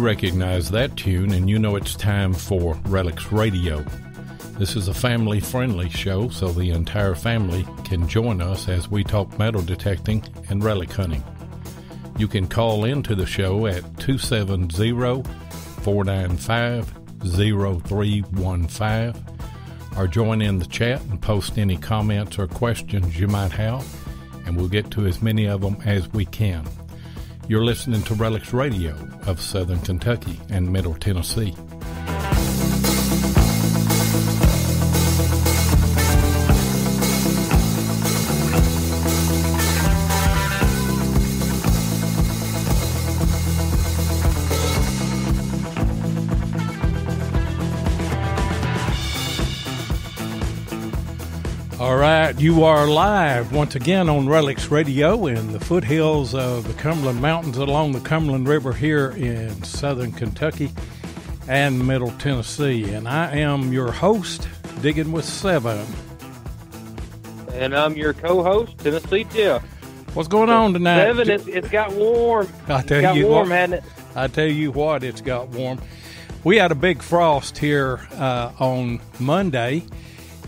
Recognize that tune, and you know it's time for Relics Radio. This is a family-friendly show, so the entire family can join us as we talk metal detecting and relic hunting. You can call into the show at 270-495-0315 or join in the chat and post any comments or questions you might have, and we'll get to as many of them as we can. You're listening to Relics Radio of Southern Kentucky and Middle Tennessee. All right, you are live once again on Relics Radio in the foothills of the Cumberland Mountains along the Cumberland River here in Southern Kentucky and Middle Tennessee. And I am your host, Diggin with Seven. And I'm your co-host, Tennessee Jeff. What's going on tonight? Seven, it's got warm. I tell you what, it's got warm. We had a big frost here on Monday.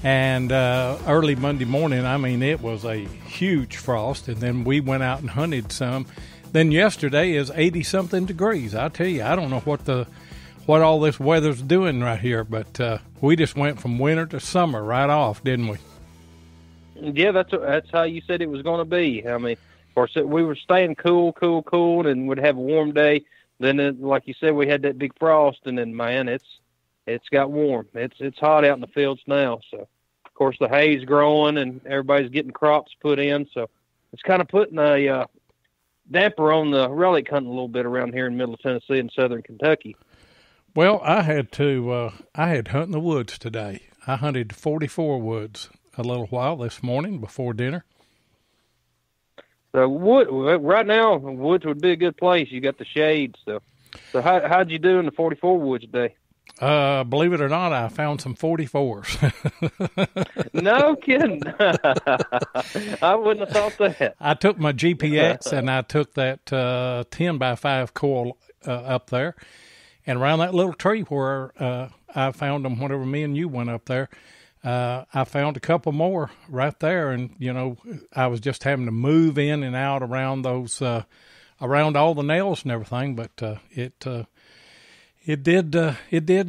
And early Monday morning, I mean, it was a huge frost, and then we went out and hunted some. Then yesterday is 80-something degrees. I tell you, I don't know what all this weather's doing right here, but we just went from winter to summer right off, didn't we? Yeah, that's how you said it was going to be. I mean, of course, we were staying cool, and would have a warm day. Then, like you said, we had that big frost, and then, man, it's got warm. It's hot out in the fields now, so. Of course, the hay's growing and everybody's getting crops put in, so it's kind of putting a damper on the relic hunting a little bit around here in Middle Tennessee and Southern Kentucky. Well, I had hunt in the woods today. I hunted 44 woods a little while this morning before dinner. So right now, woods would be a good place. You got the shade, so how'd you do in the 44 woods today? Believe it or not, I found some 44s. No kidding. I wouldn't have thought that. I took my GPS and I took that 10x5 coil up there, and around that little tree where I found them whenever me and you went up there, I found a couple more right there, and, you know, I was just having to move in and out around those, around all the nails and everything, but It did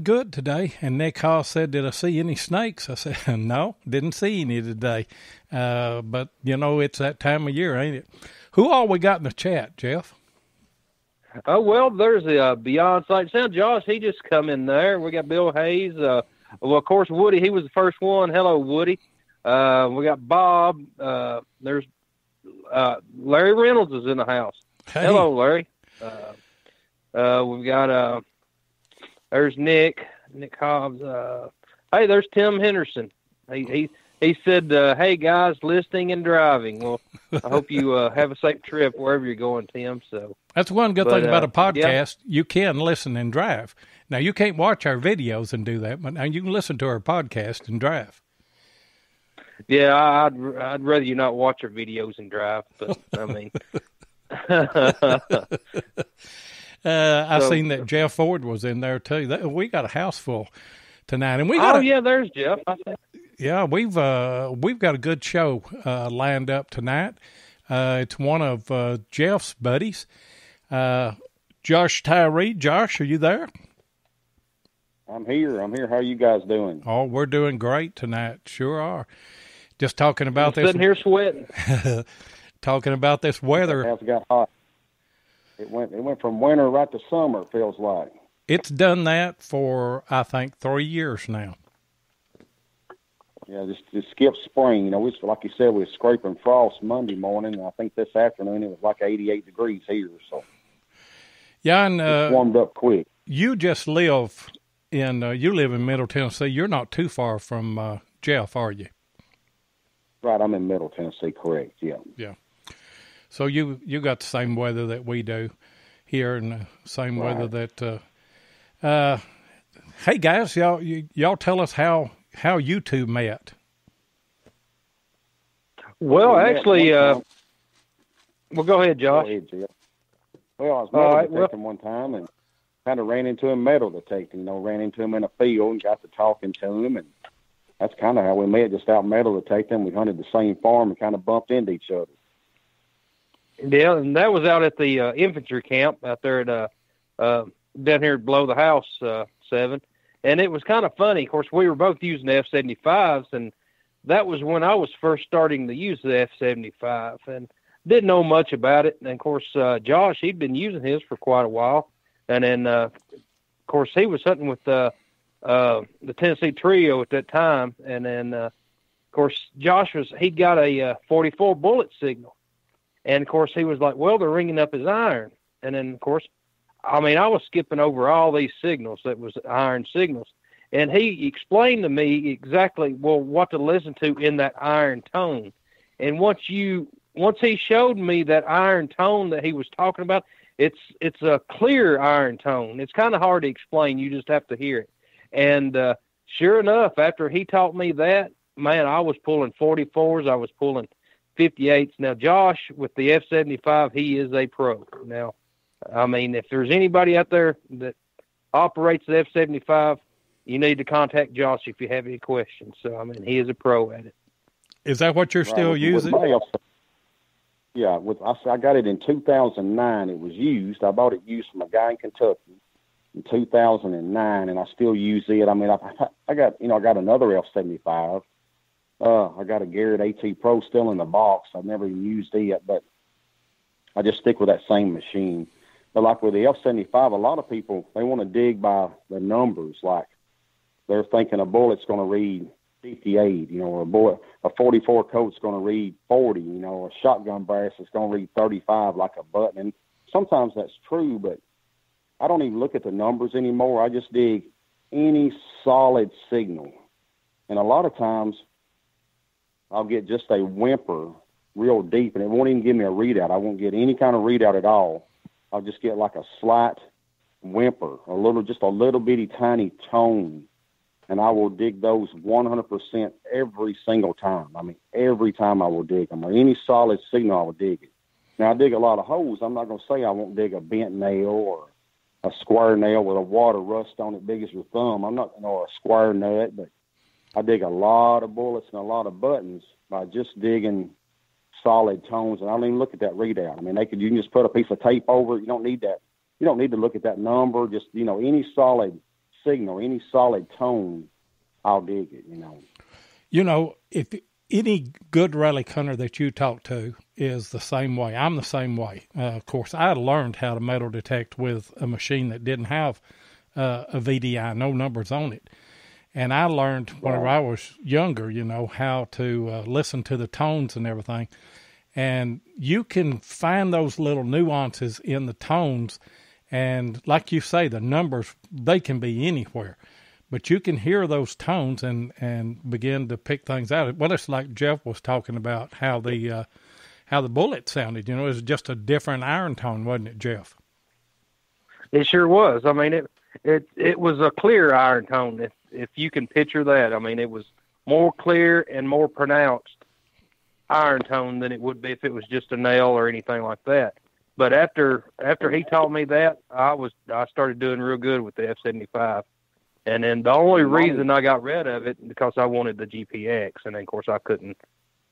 good today. And Nick Haas said, "Did I see any snakes?" I said, "No, didn't see any today." But, you know, it's that time of year, ain't it? Who all we got in the chat, Jeff? Oh, well, there's the Beyond Sight Sound. Josh, he just come in there. We got Bill Hayes. Well, of course, Woody, he was the first one. Hello, Woody. We got Bob. There's Larry Reynolds is in the house. Hey. Hello, Larry. We've got... There's Nick Hobbs. Hey, there's Tim Henderson. He said, "Hey guys, listening and driving." Well, I hope you have a safe trip wherever you're going, Tim. So that's one good thing about a podcast. Yeah. You can listen and drive. Now you can't watch our videos and do that, but now you can listen to our podcast and drive. Yeah, I'd rather you not watch our videos and drive. But I mean. I seen that Jeff Ford was in there too. We got a house full tonight, and we got. Yeah, there's Jeff. Yeah, we've got a good show lined up tonight. It's one of Jeff's buddies, Josh Tyree. Josh, are you there? I'm here. How are you guys doing? Oh, we're doing great tonight. Sure are. Just talking about this. Sitting here sweating. Talking about this weather. It has got hot. It went from winter right to summer, it feels like. It's done that for, I think, 3 years now. Yeah, just skipped spring. You know, like you said, we were scraping frost Monday morning. I think this afternoon it was like 88 degrees here. So yeah, and it warmed up quick. You just live in you live in Middle Tennessee. You're not too far from Jeff, are you? Right, I'm in Middle Tennessee, correct, yeah. Yeah. So you got the same weather that we do here, and the same weather that. Hey guys, y'all tell us how you two met. Well, actually, well, go ahead, Josh. Go ahead, Jeff. Well, I was metal detecting one time and kind of ran into him metal detecting. Ran into him in a field and got to talking to him, and that's kind of how we met, just out metal detecting. We hunted the same farm and kind of bumped into each other. Yeah, and that was out at the infantry camp out there at down here below the house, 7. And it was kind of funny. Of course, we were both using the F-75s, and that was when I was first starting to use the F-75 and didn't know much about it. And, of course, Josh, he'd been using his for quite a while. And then, of course, he was hunting with the Tennessee Trio at that time. And then, of course, Josh he'd got a 44 bullet signal. And, of course, he was like, well, they're ringing up his iron. And then, of course, I was skipping over all these signals that was iron signals. And he explained to me exactly, what to listen to in that iron tone. And once he showed me that iron tone that he was talking about, it's a clear iron tone. It's kind of hard to explain. You just have to hear it. And sure enough, after he taught me that, man, I was pulling 44s. I was pulling 58s. Now, Josh, with the F-75, he is a pro. Now, if there's anybody out there that operates the F-75, you need to contact Josh if you have any questions. So, he is a pro at it. Is that what you're still using? Yeah, I got it in 2009. It was used. I bought it used from a guy in Kentucky in 2009, and I still use it. I got another F-75. I got a Garrett AT Pro still in the box. I've never even used it, but I just stick with that same machine. But like with the F-75, a lot of people, they want to dig by the numbers. Like they're thinking a bullet's going to read 58, or a 44 Colt's going to read 40, a shotgun brass is going to read 35 like a button. And sometimes that's true, but I don't even look at the numbers anymore. I just dig any solid signal. And a lot of times I'll get just a whimper real deep, and it won't even give me a readout. I won't get any kind of readout at all. I'll just get like a slight whimper, just a little bitty tiny tone. And I will dig those 100% every single time. Every time I will dig them. Or any solid signal, I will dig it. Now, I dig a lot of holes. I'm not going to say I won't dig a bent nail or a square nail with a water rust on it big as your thumb. I'm not, a square nut, but I dig a lot of bullets and a lot of buttons by just digging solid tones. And I don't even look at that readout. You can just put a piece of tape over it. You don't need that. You don't need to look at that number. Just, any solid signal, any solid tone, I'll dig it, If any good relic hunter that you talk to is the same way, I'm the same way. Of course, I learned how to metal detect with a machine that didn't have a VDI, no numbers on it. And I learned whenever I was younger, how to listen to the tones and everything. And you can find those little nuances in the tones. And like you say, the numbers, they can be anywhere. But you can hear those tones and begin to pick things out. Well, it's like Jeff was talking about how the bullet sounded. It was just a different iron tone, wasn't it, Jeff? It sure was. It was a clear iron tone, if you can picture that. It was more clear and more pronounced iron tone than it would be if it was just a nail or anything like that. But after he taught me that, I started doing real good with the F-75. And then the only reason I got rid of it because I wanted the GPX, and then of course I couldn't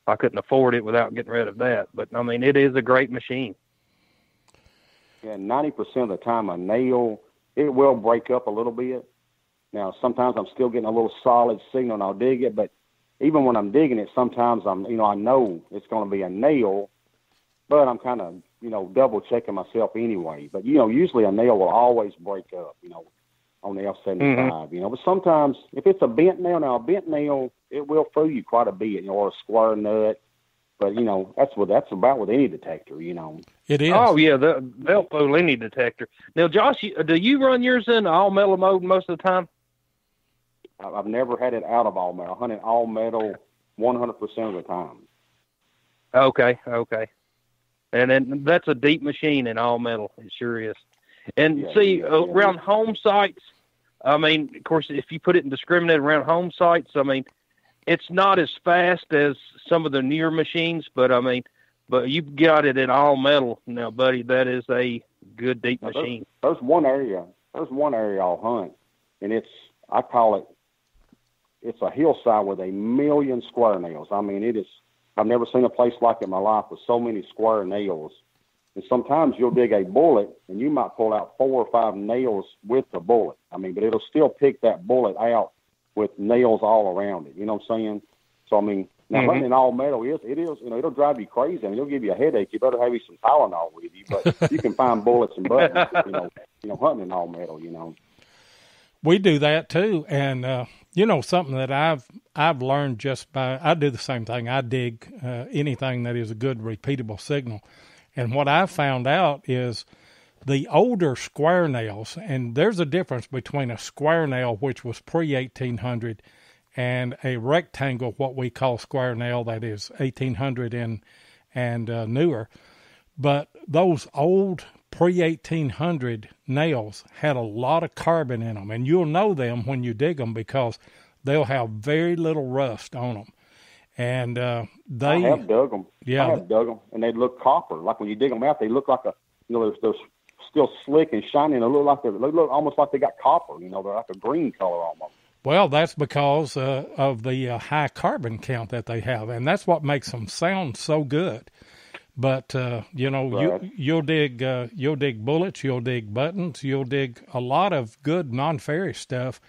afford it without getting rid of that. But it is a great machine. Yeah, 90% of the time a nail, it will break up a little bit. Now sometimes I'm still getting a little solid signal and I'll dig it, but even when I'm digging it, sometimes I know it's going to be a nail, but I'm kind of double checking myself anyway. But usually a nail will always break up, on the F-75, but sometimes if it's a bent nail, it will fool you quite a bit, or a square nut. But that's about with any detector, It is. Oh yeah, they'll fool any detector. Now, Josh, do you run yours in all metal mode most of the time? I've never had it out of all metal. I hunt it all metal 100% of the time. Okay. And then that's a deep machine in all metal. It sure is. And around home sites, I mean, of course, if you put it in discriminate around home sites, I mean, it's not as fast as some of the newer machines, but you got it in all metal now, buddy. That is a good deep machine. There's one area I'll hunt, and I call it's a hillside with 1,000,000 square nails. I mean, I've never seen a place like it in my life with so many square nails. And sometimes you'll dig a bullet and you might pull out 4 or 5 nails with the bullet. I mean, but it'll still pick that bullet out with nails all around it. You know what I'm saying? So, I mean, now hunting in all metal it'll drive you crazy. I mean, it'll give you a headache. You better have you some Tylenol with you, but you can find bullets and buttons, hunting in all metal, We do that too. And, something that I've learned I do the same thing. I dig anything that is a good repeatable signal. And what I found out is the older square nails, and there's a difference between a square nail, which was pre-1800, and a rectangle, what we call square nail, that is 1800 and newer. But those old pre-1800 nails had a lot of carbon in them, and you'll know them when you dig them because they'll have very little rust on them. And I have dug them. Yeah, I have dug them, and they look copper. Like when you dig them out, they look like they're still slick and shiny, and they look almost like they got copper. They're like a green color almost. Well, that's because of the high carbon count that they have, and that's what makes them sound so good. But right. You'll dig bullets, you'll dig buttons, you'll dig a lot of good non-ferrous stuff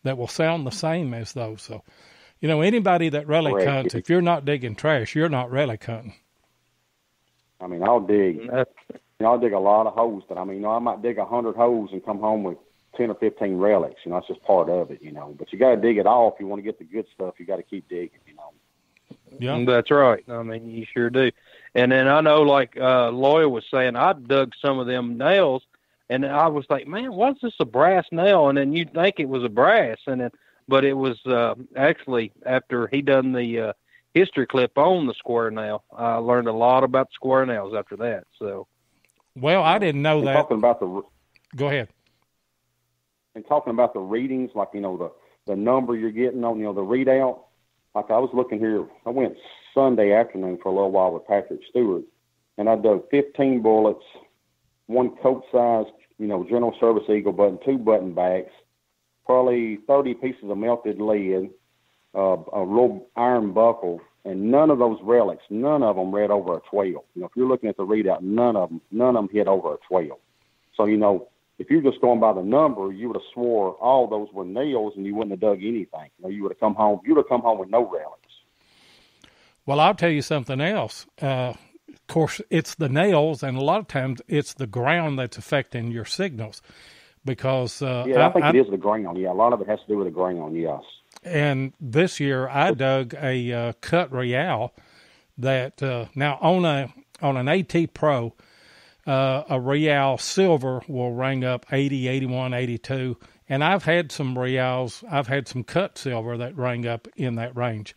that will sound the same as those. So, anybody that relic hunts, if you're not digging trash, you're not relic hunting. I mean, I'll dig a lot of holes, but I might dig 100 holes and come home with 10 or 15 relics. It's just part of it. But you got to dig it all if you want to get the good stuff. You got to keep digging. Yeah, that's right. I mean, you sure do. And then I know, like Loya was saying, I dug some of them nails, and I was like, man, what's this, a brass nail? And then you'd think it was a brass, but it was actually after he done the history clip on the square nail. I learned a lot about square nails after that. So, well, I didn't know that. Talking about Go ahead. And talking about the readings, like the number you're getting on the readout. Like I was looking here, I went Sunday afternoon for a little while with Patrick Stewart, and I dug 15 bullets, 1 coat-sized, General Service Eagle button, 2 button backs, probably 30 pieces of melted lead, a little iron buckle, and none of those relics, none of them read over a 12. If you're looking at the readout, none of them hit over a 12. So, if you're just going by the number, you would have swore all those were nails, and you wouldn't have dug anything. You would have come home. You would have come home with no relics. Well, I'll tell you something else. Of course, it's the nails, and a lot of times it's the ground that's affecting your signals. Because I think it is the ground. Yeah, a lot of it has to do with the ground. Yes. And this year, I dug a cut real that now on an AT Pro. A real silver will ring up 80, 81, 82. And I've had some cut silver that ring up in that range.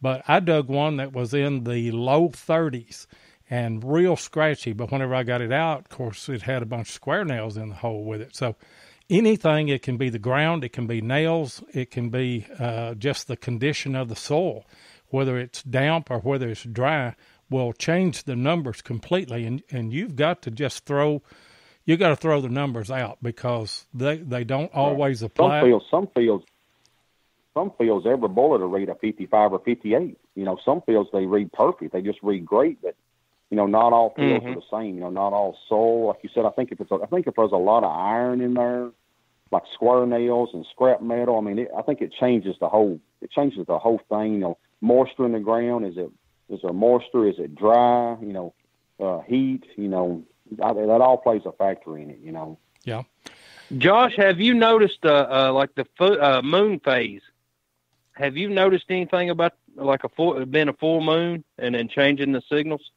But I dug one that was in the low 30s and real scratchy. But whenever I got it out, of course, it had a bunch of square nails in the hole with it. So anything, it can be the ground, it can be nails, it can be just the condition of the soil, whether it's damp or whether it's dry, will change the numbers completely, and you've got to just throw the numbers out because they don't always apply. Some fields, every bullet will read a 55 or 58. Some fields they read perfect, they just read great, but not all fields are the same. Not all soil, like you said. I think if there's a lot of iron in there, like square nails and scrap metal, I think it changes the whole thing. Moisture in the ground, is there moisture? Is it dry? Heat? That all plays a factor in it. Yeah. Josh, have you noticed like the moon phase? Have you noticed anything about like being a full moon and then changing the signals?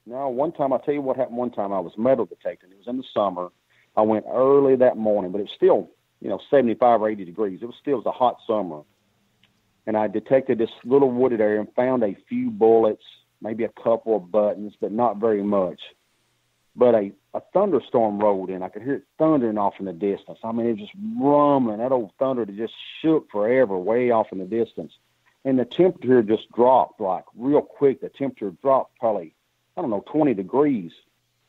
No. One time, I'll tell you what happened. One time I was metal detecting. It was in the summer. I went early that morning, but it's still 75 or 80 degrees. It was a hot summer. And I detected this little wooded area and found a few bullets, maybe a couple of buttons, but not very much. But a thunderstorm rolled in. I could hear it thundering off in the distance. I mean, it was just rumbling. That old thunder just shook forever way off in the distance. And the temperature just dropped like real quick. The temperature dropped probably, 20 degrees.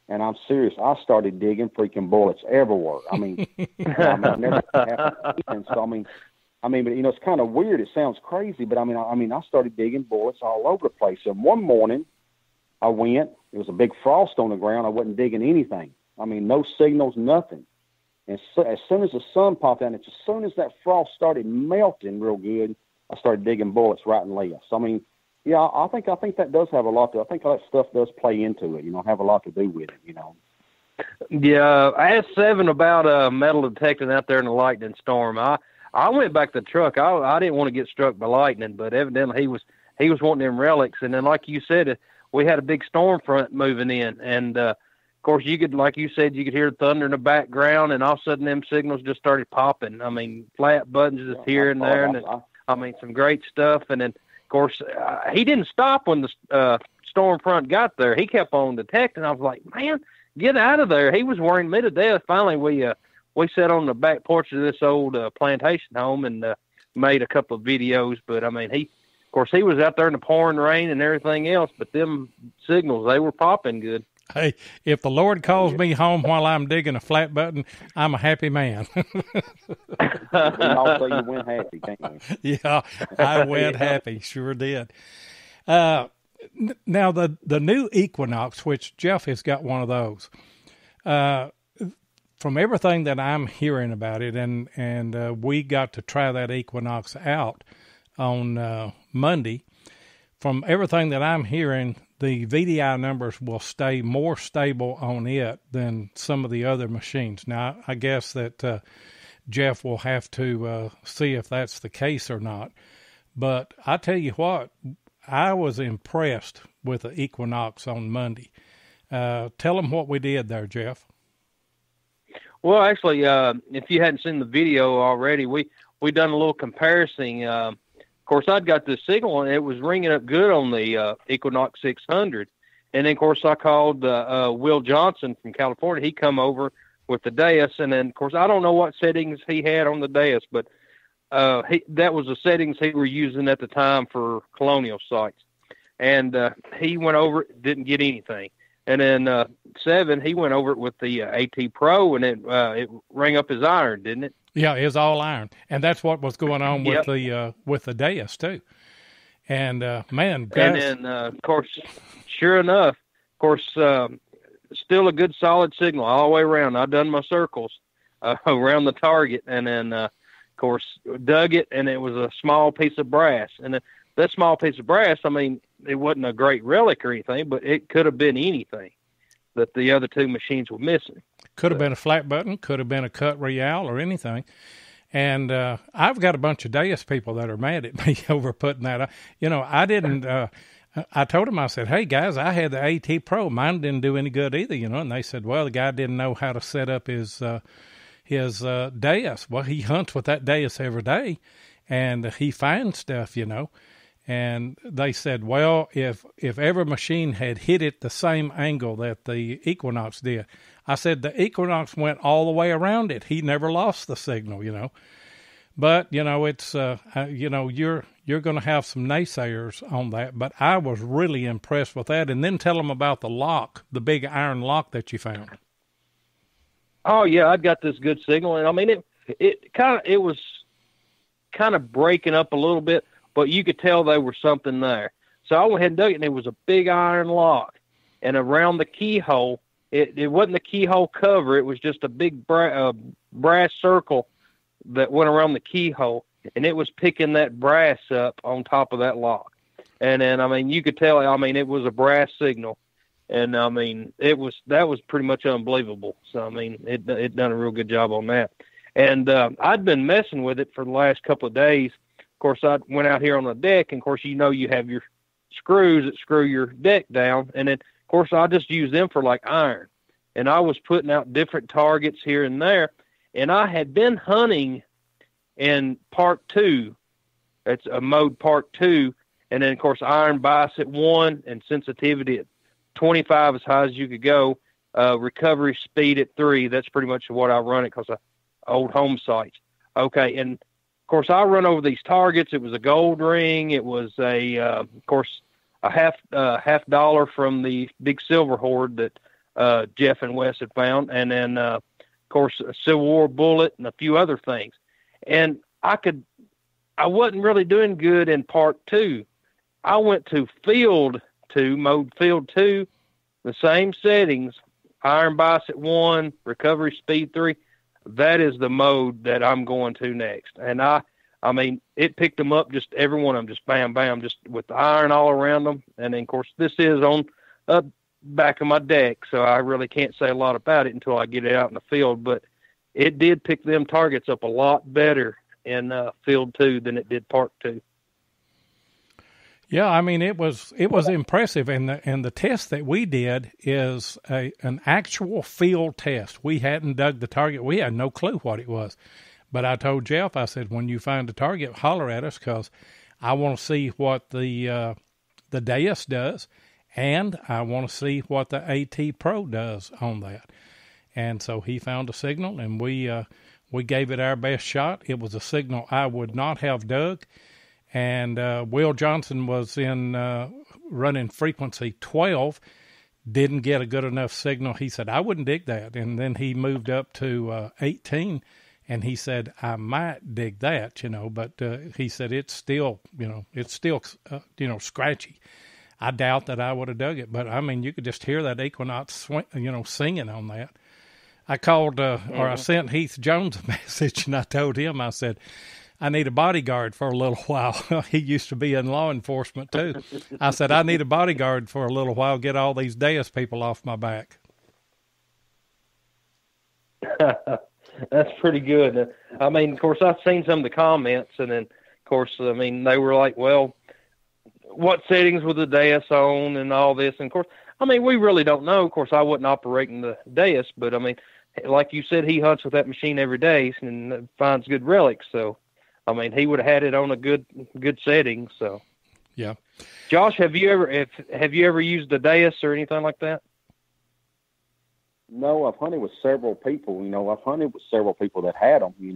And I'm serious. I started digging freaking bullets everywhere. I mean, I've never happened again. So, but it's kind of weird. It sounds crazy, but I started digging bullets all over the place. And one morning I went, it was a big frost on the ground. I wasn't digging anything. No signals, nothing. And so, as soon as the sun popped out, and as soon as that frost started melting real good, I started digging bullets right and left. So, yeah, I think that does have a lot to. I think all that stuff does play into it. Have a lot to do with it. Yeah, I asked Seven about metal detecting out there in the lightning storm. I went back to the truck. I didn't want to get struck by lightning, but evidently he was wanting them relics. And then, like you said, we had a big storm front moving in, and of course you could, like you said, you could hear thunder in the background, and all of a sudden them signals just started popping. Flat buttons just here and there, and some great stuff. And then, of course, he didn't stop when the storm front got there. He kept on detecting. I was like, man, get out of there. He was worrying me to death. Finally, we sat on the back porch of this old plantation home and made a couple of videos. But he was out there in the pouring rain and everything else. But them signals, they were popping good. Hey, if the Lord calls me home while I'm digging a flat button, I'm a happy man. Also, you went happy, can't you? Yeah, I went happy. Sure did. Now, the new Equinox, which Jeff has got one of those, from everything that I'm hearing about it, and we got to try that Equinox out on Monday, from everything that I'm hearing, the VDI numbers will stay more stable on it than some of the other machines. Now, I guess that Jeff will have to see if that's the case or not. But I tell you what, I was impressed with the Equinox on Monday. Tell them what we did there, Jeff. Well, actually, if you hadn't seen the video already, we done a little comparison. Of course, I'd got the signal, and it was ringing up good on the Equinox 600. And then, of course, I called Will Johnson from California. He come over with the Deus, and then, of course, I don't know what settings he had on the Deus, but that was the settings he were using at the time for colonial sites. And he went over it, didn't get anything. And then Seven, he went over it with the AT Pro, and it rang up his iron, didn't it? Yeah, it's all iron, and that's what was going on with the Deus too. And man, guys, and then of course, sure enough, of course, still a good solid signal all the way around. I done my circles around the target, and then of course dug it, and it was a small piece of brass. And that small piece of brass, it wasn't a great relic or anything, but it could have been anything that the other two machines were missing. Could have been a flat button, could have been a cut real or anything. And I've got a bunch of Deus people that are mad at me over putting that. I didn't. I told them, I said, hey, guys, I had the AT Pro. Mine didn't do any good either, And they said, well, the guy didn't know how to set up his Deus. Well, he hunts with that Deus every day, and he finds stuff, And they said, well, if every machine had hit it the same angle that the Equinox did, I said the Equinox went all the way around it. He never lost the signal, But, it's, you're going to have some naysayers on that. But I was really impressed with that. And then tell them about the lock, the big iron lock that you found. Oh, yeah, I'd got this good signal. And, it was kind of breaking up a little bit, but you could tell there was something there. So I went ahead and dug it, and it was a big iron lock. And around the keyhole, it wasn't the keyhole cover. It was just a big brass circle that went around the keyhole, and it was picking that brass up on top of that lock. And then, you could tell, it was a brass signal. And, that was pretty much unbelievable. So, it done a real good job on that. And I'd been messing with it for the last couple of days. Of course, I went out here on the deck, and, of course, you have your screws that screw your deck down. And then, of course, I just use them for, like, iron. And I was putting out different targets here and there. And I had been hunting in Park 2. It's a mode Park 2. And then, of course, iron bias at 1 and sensitivity at 25, as high as you could go. Recovery speed at 3. That's pretty much what I run it because of old home sites. Okay, and of course I run over these targets. It was a gold ring. It was of course, a half dollar from the big silver hoard that Jeff and Wes had found, and then of course a Civil War bullet and a few other things. And I wasn't really doing good in Park 2. I went to Field 2, mode Field 2, the same settings, iron bias at 1, recovery speed 3. That is the mode that I'm going to next. And I mean, it picked them up, just every one of them, just bam, bam, just with the iron all around them. And then, of course, this is on back of my deck, so I really can't say a lot about it until I get it out in the field. But it did pick them targets up a lot better in Field 2 than it did Park 2. Yeah, I mean, it was impressive, and the test that we did is an actual field test. We hadn't dug the target. We had no clue what it was. But I told Jeff, I said, when you find a target, holler at us, because I want to see what the Deus does, and I want to see what the AT Pro does on that. And so he found a signal, and we gave it our best shot. It was a signal I would not have dug. And Will Johnson was in running frequency 12, didn't get a good enough signal. He said, I wouldn't dig that. And then he moved up to 18, and he said, I might dig that, but he said it's still scratchy. I doubt that I would have dug it. But, I mean, you could just hear that Equinox, singing on that. I called or I sent Heath Jones a message, and I told him, I said, I need a bodyguard for a little while. He used to be in law enforcement, too. I said, I need a bodyguard for a little while, get all these Deus people off my back. That's pretty good. I mean, of course, I've seen some of the comments, and then, of course, I mean, they were like, well, what settings was the Deus on and all this? And, of course, I mean, we really don't know. Of course, I wasn't operating the Deus, but, I mean, like you said, he hunts with that machine every day and finds good relics, so. I mean, he would have had it on a good setting. So, yeah. Josh, have you ever used the Deus or anything like that? No, I've hunted with several people. I've hunted with several people that had them. And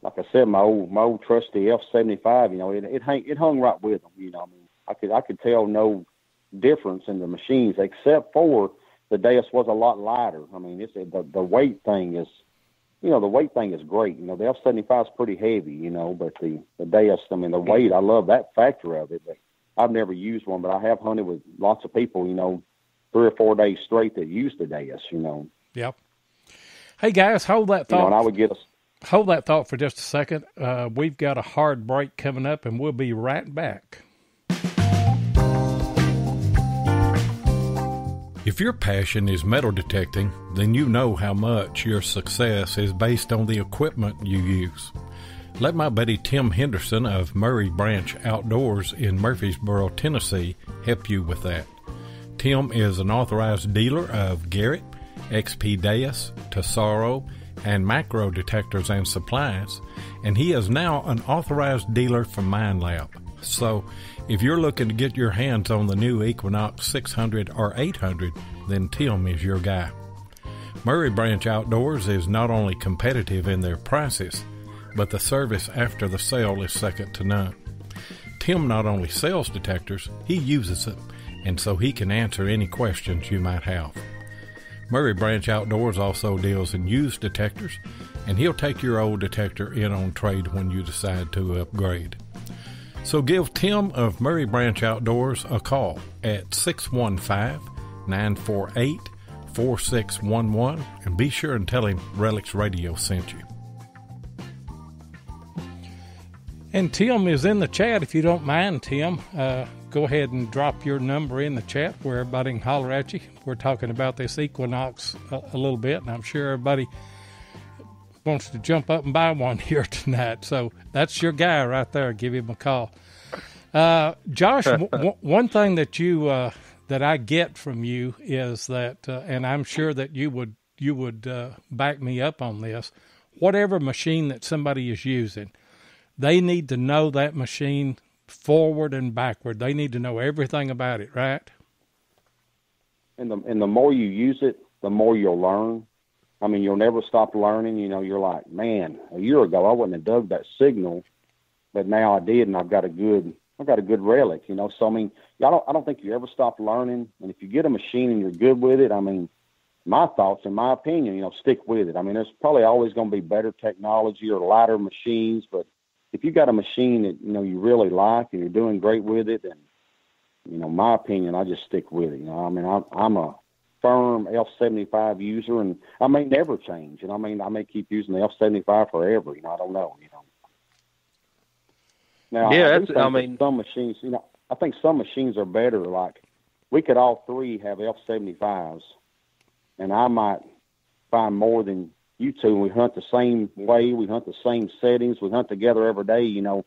like I said, my old trusty F75. It hung right with them. I mean, I could tell no difference in the machines except for the Deus was a lot lighter. I mean, it's the weight thing is. The weight thing is great. The F75 is pretty heavy, but the Deus, I mean, the weight, I love that factor of it. But I've never used one, but I have hunted with lots of people, 3 or 4 days straight that use the Deus, Yep. Hey, guys, hold that thought. And I would get Hold that thought for just a second. We've got a hard break coming up, and we'll be right back. If your passion is metal detecting, then you know how much your success is based on the equipment you use. Let my buddy Tim Henderson of Murray Branch Outdoors in Murfreesboro, Tennessee, help you with that. Tim is an authorized dealer of Garrett, XP Deus, Tesoro, and macro detectors and supplies, and he is now an authorized dealer for MineLab. So, if you're looking to get your hands on the new Equinox 600 or 800, then Tim is your guy. Murray Branch Outdoors is not only competitive in their prices, but the service after the sale is second to none. Tim not only sells detectors, he uses them, and so he can answer any questions you might have. Murray Branch Outdoors also deals in used detectors, and he'll take your old detector in on trade when you decide to upgrade. So give Tim of Murray Branch Outdoors a call at 615-948-4611 and be sure and tell him Relics Radio sent you. And Tim is in the chat. If you don't mind, Tim, go ahead and drop your number in the chat where everybody can holler at you. We're talking about this Equinox a little bit, and I'm sure everybody wants to jump up and buy one here tonight. So that's your guy right there. Give him a call. Josh, one thing that you that I get from you is that, and I'm sure that you would would back me up on this. Whatever machine that somebody is using, they need to know that machine forward and backward. They need to know everything about it, right? And the more you use it, the more you'll learn. I mean, you'll never stop learning. You know, you're like, man, a year ago I wouldn't have dug that signal, but now I did, and I've got a good relic. You know, so I mean, I don't think you ever stop learning. And if you get a machine and you're good with it, I mean, my thoughts, in my opinion, you know, stick with it. I mean, there's probably always going to be better technology or lighter machines, but if you got a machine that, you know, you really like and you're doing great with it, then, you know, my opinion, I just stick with it. You know, I mean, I'm a firm F75 user, and I may never change. And I mean, I may keep using the F75 forever. You know, I don't know. You know. Now, yeah, I mean, some machines. You know, I think some machines are better. Like we could all three have F75s, and I might find more than you two. We hunt the same way. We hunt the same settings. We hunt together every day. You know,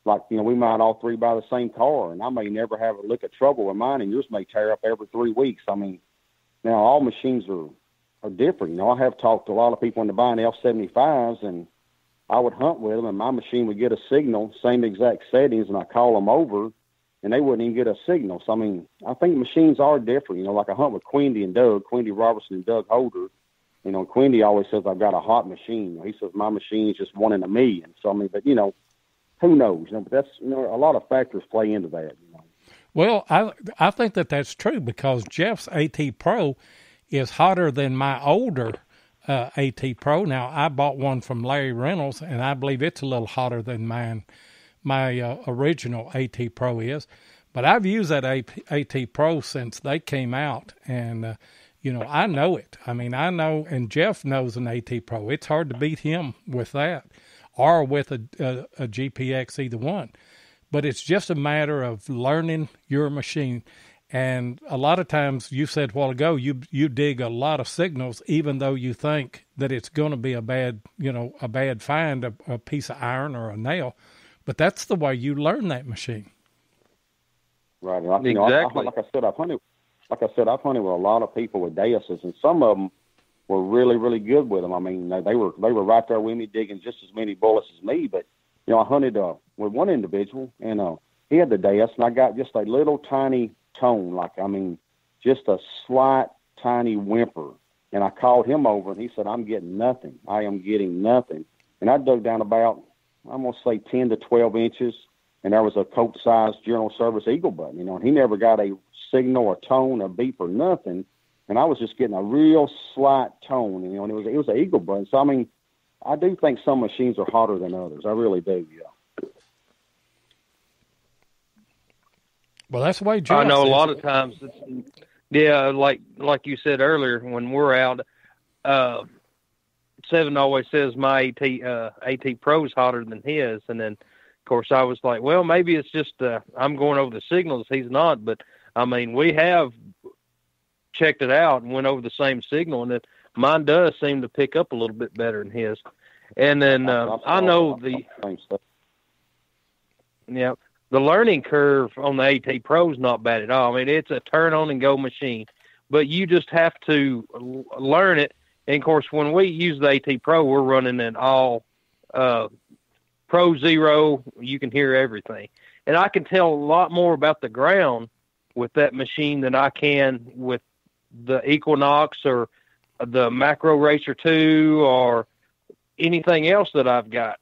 like, you know, we might all three buy the same car, and I may never have a lick of trouble with mine, and yours may tear up every 3 weeks. I mean, now all machines are different. You know, I have talked to a lot of people into buying F75s, and I would hunt with them, and my machine would get a signal, same exact settings, and I call them over, and they wouldn't even get a signal. So, I mean, I think machines are different. You know, like I hunt with Quindy Robertson and Doug Holder. You know, Quindy always says I've got a hot machine. He says my machine is just 1 in a million. So, I mean, but, you know, who knows? You know, but that's, you know, a lot of factors play into that, you know. Well, I think that's true because Jeff's AT Pro is hotter than my older AT Pro. Now, I bought one from Larry Reynolds, and I believe it's a little hotter than mine. My original AT Pro is. But I've used that AT Pro since they came out, and, you know, I know it. I mean, I know, and Jeff knows an AT Pro. It's hard to beat him with that or with a GPX, either one. But it's just a matter of learning your machine. And a lot of times, you said a while ago, you dig a lot of signals, even though you think that it's going to be a bad find, a piece of iron or a nail. But that's the way you learn that machine. Right. Like, exactly. You know, like I said, I've hunted with a lot of people with Deuses, and some of them were really, really good with them. I mean, they were right there with me digging just as many bullets as me. But, you know, I hunted with one individual, and he had the Deus, and I got just a little tiny tone, like, I mean, just a slight, tiny whimper. And I called him over, and he said, I'm getting nothing. I am getting nothing. And I dug down about, I'm going to say 10 to 12 inches, and there was a coat-sized General Service eagle button, you know, and he never got a signal, a tone, a beep, or nothing. And I was just getting a real slight tone, you know, and it was an eagle button. So, I mean, I do think some machines are hotter than others. I really do, yeah. Well, that's the way Josh I know a lot it. of times, like you said earlier, when we're out, Seven always says my AT Pro is hotter than his, and then of course I was like, well, maybe it's just I'm going over the signals, he's not, but I mean, we have checked it out and went over the same signal, and mine does seem to pick up a little bit better than his. And then I know the learning curve on the AT Pro is not bad at all. I mean, it's a turn on and go machine, but you just have to learn it. And of course, when we use the AT Pro, we're running an all Pro Zero. You can hear everything. And I can tell a lot more about the ground with that machine than I can with the Equinox or the Macro Racer 2 or anything else that I've got,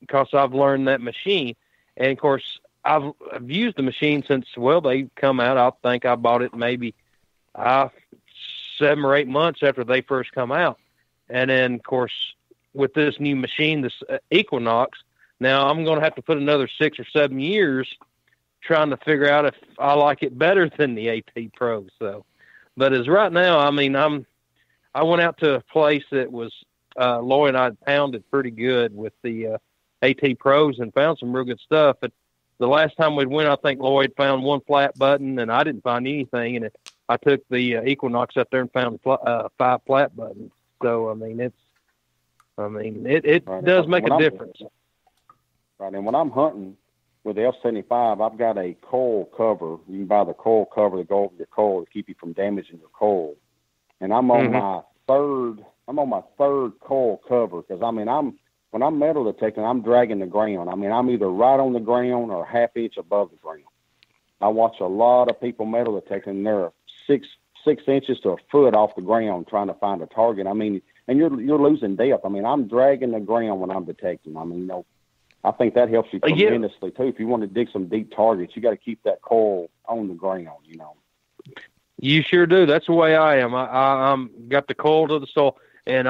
because I've learned that machine. And of course, I've used the machine since, well, they come out. I think I bought it maybe 7 or 8 months after they first come out. And then, of course, with this new machine, this Equinox, now I'm going to have to put another 6 or 7 years trying to figure out if I like it better than the AT Pro. So, but as right now, I mean, I went out to a place that was Lloyd and I pounded pretty good with the AT Pros and found some real good stuff. But the last time we went, I think Lloyd found one flat button, and I didn't find anything. And I took the Equinox up there and found 5 flat buttons. So I mean, it right. Does make a difference. Right, and when I'm hunting with the F75, I've got a coil cover. You can buy the coil cover to go over your coil to keep you from damaging your coil. And I'm on my third coil cover because when I'm metal detecting, I'm dragging the ground. I mean, I'm either right on the ground or half inch above the ground. I watch a lot of people metal detecting, and they're 6 inches to a foot off the ground trying to find a target. I mean, and you're losing depth. I mean, I'm dragging the ground when I'm detecting. I mean, I think that helps you tremendously too. If you want to dig some deep targets, you got to keep that coil on the ground. You sure do. That's the way I am. I'm got the coil to the soil. And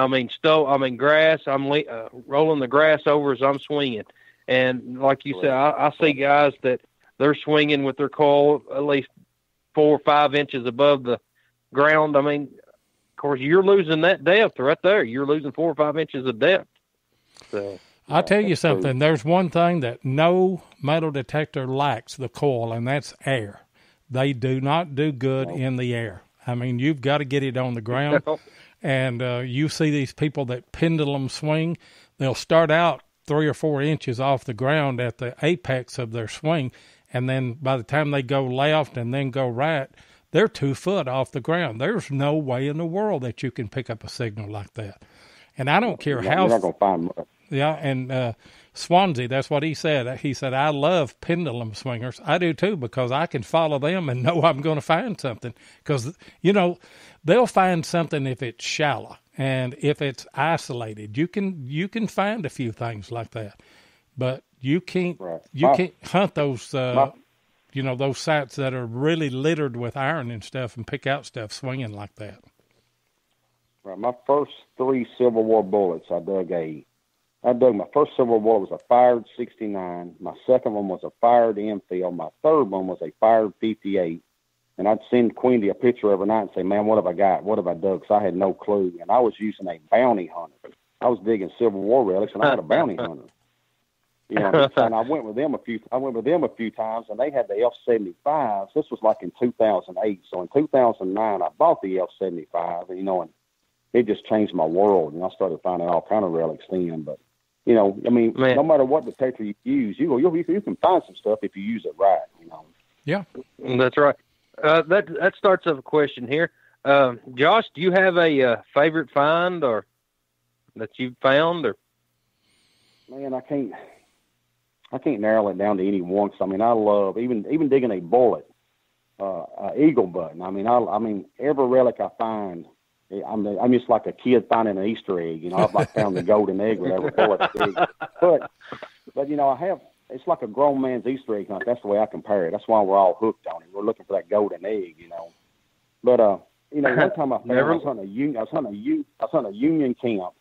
grass. I'm rolling the grass over as I'm swinging. And like you said, I see guys that they're swinging with their coil at least 4 or 5 inches above the ground. I mean, of course, you're losing that depth right there. You're losing 4 or 5 inches of depth. So I'll tell you something. There's one thing that no metal detector lacks, the coil, and that's air. They do not do good in the air. I mean, you've got to get it on the ground. And you see these people that pendulum swing, they'll start out 3 or 4 inches off the ground at the apex of their swing, and then by the time they go left and then go right, they're 2 foot off the ground. There's no way in the world that you can pick up a signal like that. And I don't care how... You're not going to find much. Yeah, and Swansea, that's what he said. He said, I love pendulum swingers. I do too, because I can follow them and know I'm going to find something. Because, they'll find something if it's shallow and if it's isolated. You can find a few things like that, but you can't hunt those those sites that are really littered with iron and stuff and pick out stuff swinging like that. Right. My first 3 Civil War bullets, I dug my first Civil War was a fired 69. My second one was a fired Enfield. My third one was a fired 58. And I'd send Quindy a picture every night and say, man, what have I got? What have I dug? Because I had no clue. And I was using a bounty hunter. I was digging Civil War relics, and I had a bounty hunter. And I went with them a few times, and they had the F-75s. This was like in 2008. So in 2009, I bought the F-75, and it just changed my world. And I started finding all kind of relics then. But, no matter what detector you use, you can find some stuff if you use it right, Yeah. That's right. That starts up a question here. Josh, do you have a favorite find or that you've found? Or man, I can't narrow it down to any one. I mean, I love even digging a bullet, eagle button. I mean, every relic I find, I'm just like a kid finding an Easter egg. I've like found the golden egg with every bullet I dig. But I have. It's like a grown man's Easter egg hunt. That's the way I compare it. That's why we're all hooked on it. We're looking for that golden egg, But one time I was hunting a Union camp,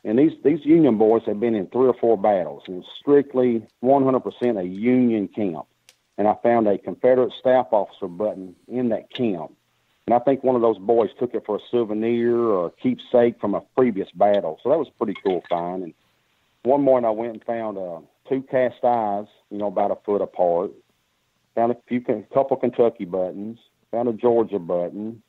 and these Union boys had been in 3 or 4 battles, and it was strictly 100% a Union camp. And I found a Confederate staff officer button in that camp, and I think one of those boys took it for a souvenir or a keepsake from a previous battle. So that was a pretty cool find. And one morning I went and found 2 cast eyes, about a foot apart. Found a couple Kentucky buttons. Found a Georgia button.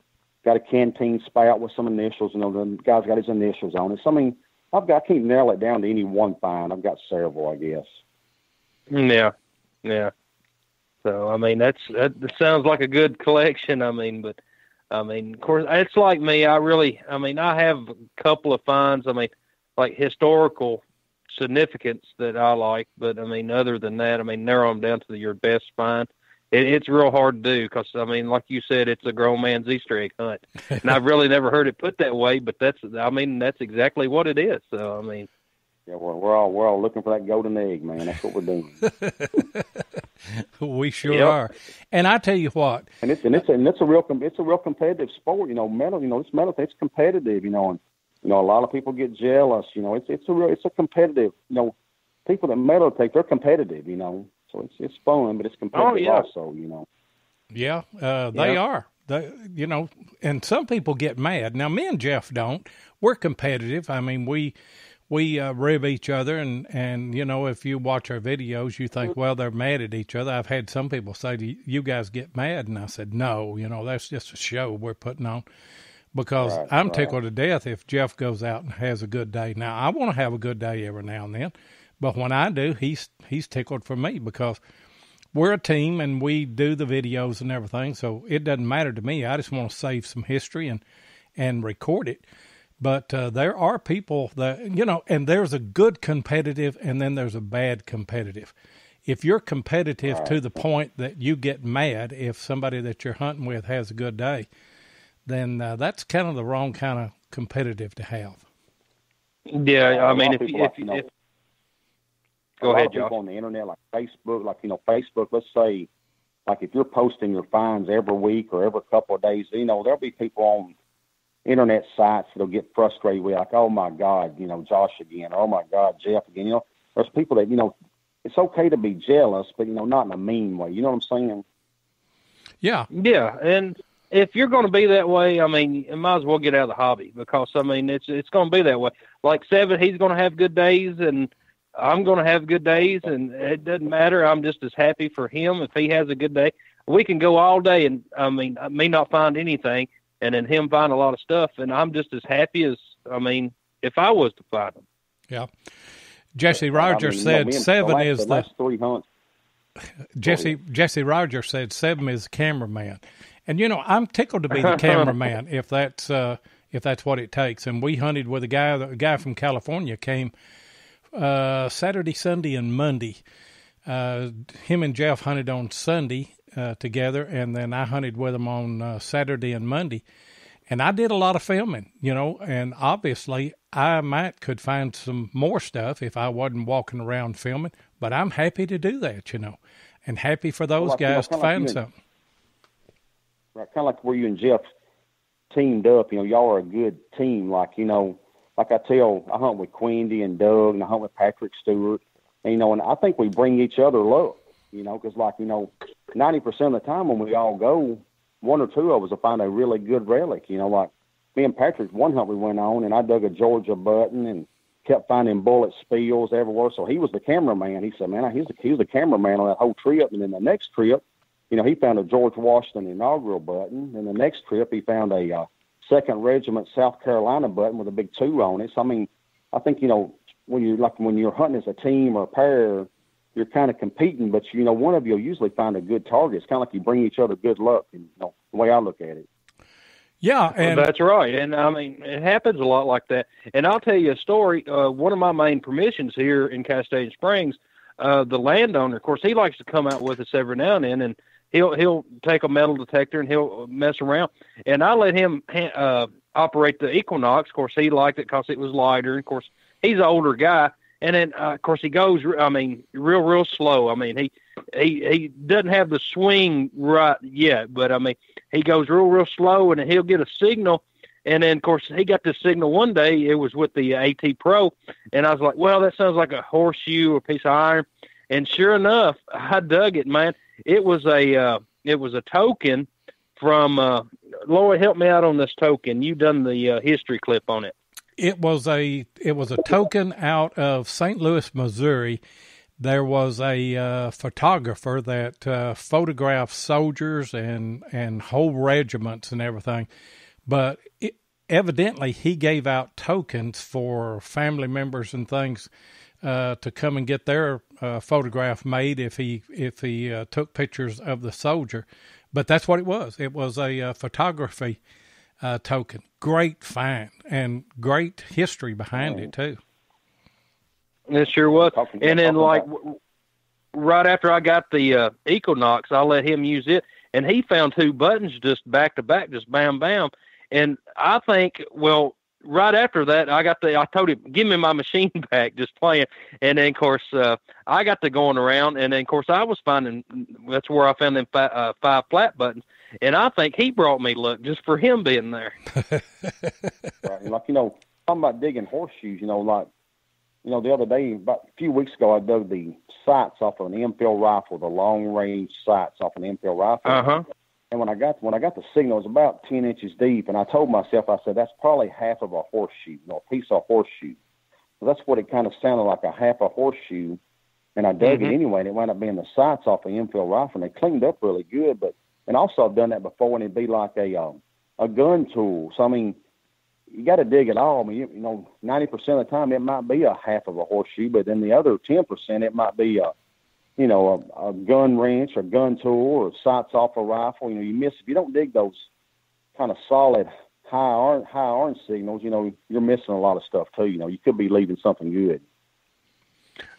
Got a canteen spout with some initials. The guy's got his initials on it. So, I mean, I can't narrow it down to any one find. I've got several, I guess. Yeah. So, I mean, that sounds like a good collection. I mean, of course, it's like me. I have a couple of finds. I mean, like historical significance that I like, but other than that, narrow them down to your best find. It's real hard to do because like you said, it's a grown man's Easter egg hunt, and I've really never heard it put that way. But that's exactly what it is. So yeah, well, we're all looking for that golden egg, man. That's what we're doing. We sure are. And I tell you what, and it's a real competitive sport. Metal. It's competitive. And a lot of people get jealous. It's a competitive. People that metal detect, they're competitive. So it's fun, but it's competitive also. Yeah, they are. And some people get mad. Now, me and Jeff don't. We're competitive. I mean, we rib each other, and if you watch our videos, you think, well, they're mad at each other. I've had some people say, you guys get mad, and I said, no, that's just a show we're putting on. Because I'm tickled to death if Jeff goes out and has a good day. Now, I want to have a good day every now and then, but when I do, he's tickled for me because we're a team and we do the videos and everything, so it doesn't matter to me. I just want to save some history and record it. But there are people that, you know, and there's a good competitive and then there's a bad competitive. If you're competitive to the point that you get mad if somebody that you're hunting with has a good day, then that's kind of the wrong kind of competitive to have. Yeah, I mean, if go ahead, Josh. People on the internet, like Facebook, Facebook, let's say, like if you're posting your finds every week or every couple of days, there'll be people on internet sites that'll get frustrated with, like, oh my God, Josh again, or oh my God, Jeff again. There's people that, it's okay to be jealous, but, not in a mean way. You know what I'm saying? Yeah. Yeah, and if you're going to be that way, I mean, you might as well get out of the hobby because, I mean, it's going to be that way. Like Seven, he's going to have good days, and I'm going to have good days, and it doesn't matter. I'm just as happy for him if he has a good day. We can go all day, and, I mean, I may not find anything, and then him find a lot of stuff, and I'm just as happy as, I mean, if I was to find them. Yeah. Jesse Rogers said Seven is the last 3 hunts. Jesse Rogers said Seven is the cameraman, and I'm tickled to be the cameraman if that's what it takes. And we hunted with a guy from California came Saturday, Sunday, and Monday. Him and Jeff hunted on Sunday together, and then I hunted with him on Saturday and Monday. And I did a lot of filming, and obviously I could find some more stuff if I wasn't walking around filming, but I'm happy to do that, and happy for those guys to find something. Right, kind of like where you and Jeff teamed up, y'all are a good team. Like, like I hunt with Quindy and Doug, and I hunt with Patrick Stewart, and, and I think we bring each other luck, because 90% of the time when we all go, one or two of us will find a really good relic. Like me and Patrick, one hunt we went on, and I dug a Georgia button and kept finding bullet spills everywhere. So he was the cameraman. He said, man, he was the cameraman on that whole trip. And then the next trip, he found a George Washington inaugural button. And the next trip, he found a 2nd Regiment South Carolina button with a big 2 on it. So, I mean, I think, when you're hunting as a team or a pair, you're kind of competing, but one of you will usually find a good target. It's kind of like you bring each other good luck, and the way I look at it. Yeah, and that's right. And I mean, it happens a lot like that. And I'll tell you a story. One of my main permissions here in Castaigne Springs, the landowner, of course, he likes to come out with us every now and then, and he'll take a metal detector and he'll mess around. And I let him operate the Equinox. Of course, he liked it because it was lighter. And of course, he's an older guy. And then, of course, he goes, I mean, real slow. I mean, he doesn't have the swing right yet, but, I mean, he goes real slow, and he'll get a signal. And then, of course, he got this signal one day. It was with the AT Pro. And I was like, well, that sounds like a horseshoe or a piece of iron. And sure enough, I dug it, man. It was a token from Lloyd, help me out on this token. You done the history clip on it. It was a token out of St. Louis, Missouri. There was a photographer that photographed soldiers and whole regiments and everything, but evidently he gave out tokens for family members and things to come and get their photograph made if he took pictures of the soldier. But that's what it was. It was a photography token. Great find and great history behind it too. It sure was. And then, like, right after I got the Equinox, I let him use it, and he found 2 buttons just back to back, just bam, bam. And I think, well, right after that, I told him, give me my machine back, just playing. And then, of course, I got to going around, and then, of course, I was finding, that's where I found them 5 flat buttons. And I think he brought me luck just for him being there. Right. Like, talking about digging horseshoes, the other day, about a few weeks ago, I dug the sights off of an infield rifle, the long-range sights off an infield rifle. Uh-huh. And when I got the signal, it was about 10 inches deep, and I told myself, I said, that's probably half of a horseshoe, a piece of horseshoe. So that's what it kind of sounded like, a half a horseshoe. And I dug it anyway, and it wound up being the sights off the infield rifle, and they cleaned up really good. And also I've done that before, and it'd be like a gun tool. So, I mean, you got to dig it all. I mean, 90% of the time it might be a half of a horseshoe, but then the other 10% it might be a gun wrench or gun tool or sights off a rifle. You miss if you don't dig those kind of solid high orange signals, you're missing a lot of stuff too. You could be leaving something good.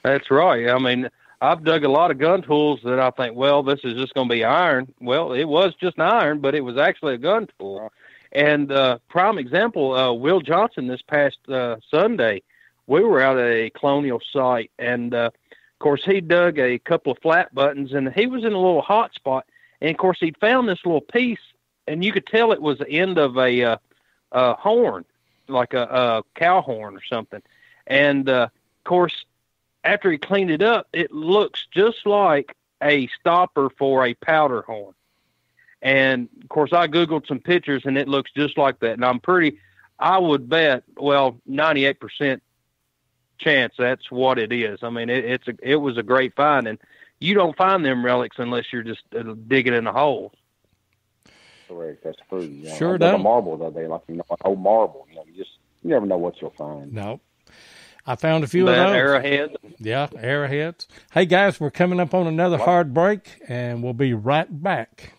That's right. I mean, I've dug a lot of gun tools that I think, well, this is just going to be iron. Well, it was just iron, but it was actually a gun tool. And prime example, Will Johnson this past Sunday, we were out at a colonial site, and of course he dug a couple of flat buttons, and he was in a little hot spot. And of course he'd found this little piece, and you could tell it was the end of a horn, like a cow horn or something. And of course, after he cleaned it up, it looks just like a stopper for a powder horn. And of course, I Googled some pictures, and it looks just like that. And I would bet, 98% chance that's what it is. I mean, it was a great find, and you don't find them relics unless you're just digging in a hole. Correct. That's true. Sure don't. A marble the other day, like an old marble. You never know what you'll find. No. I found a few of those. Arrowheads. Yeah, arrowheads. Hey, guys, we're coming up on another hard break, and we'll be right back.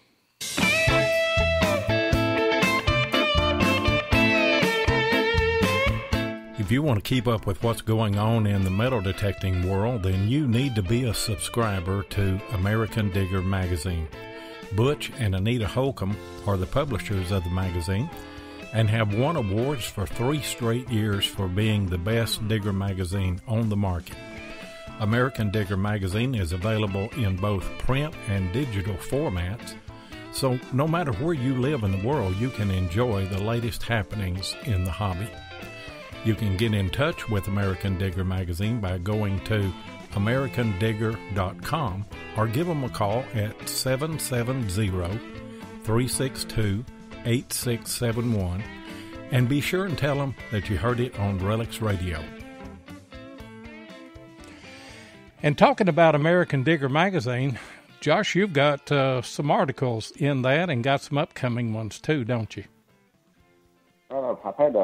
If you want to keep up with what's going on in the metal detecting world, then you need to be a subscriber to American Digger magazine. Butch and Anita Holcomb are the publishers of the magazine and have won awards for 3 straight years for being the best digger magazine on the market. American Digger magazine is available in both print and digital formats, so no matter where you live in the world, you can enjoy the latest happenings in the hobby. You can get in touch with American Digger magazine by going to americandigger.com or give them a call at 770-362-8671 and be sure and tell them that you heard it on Relics Radio. And talking about American Digger magazine, Josh, you've got some articles in that and got some upcoming ones too, don't you? I think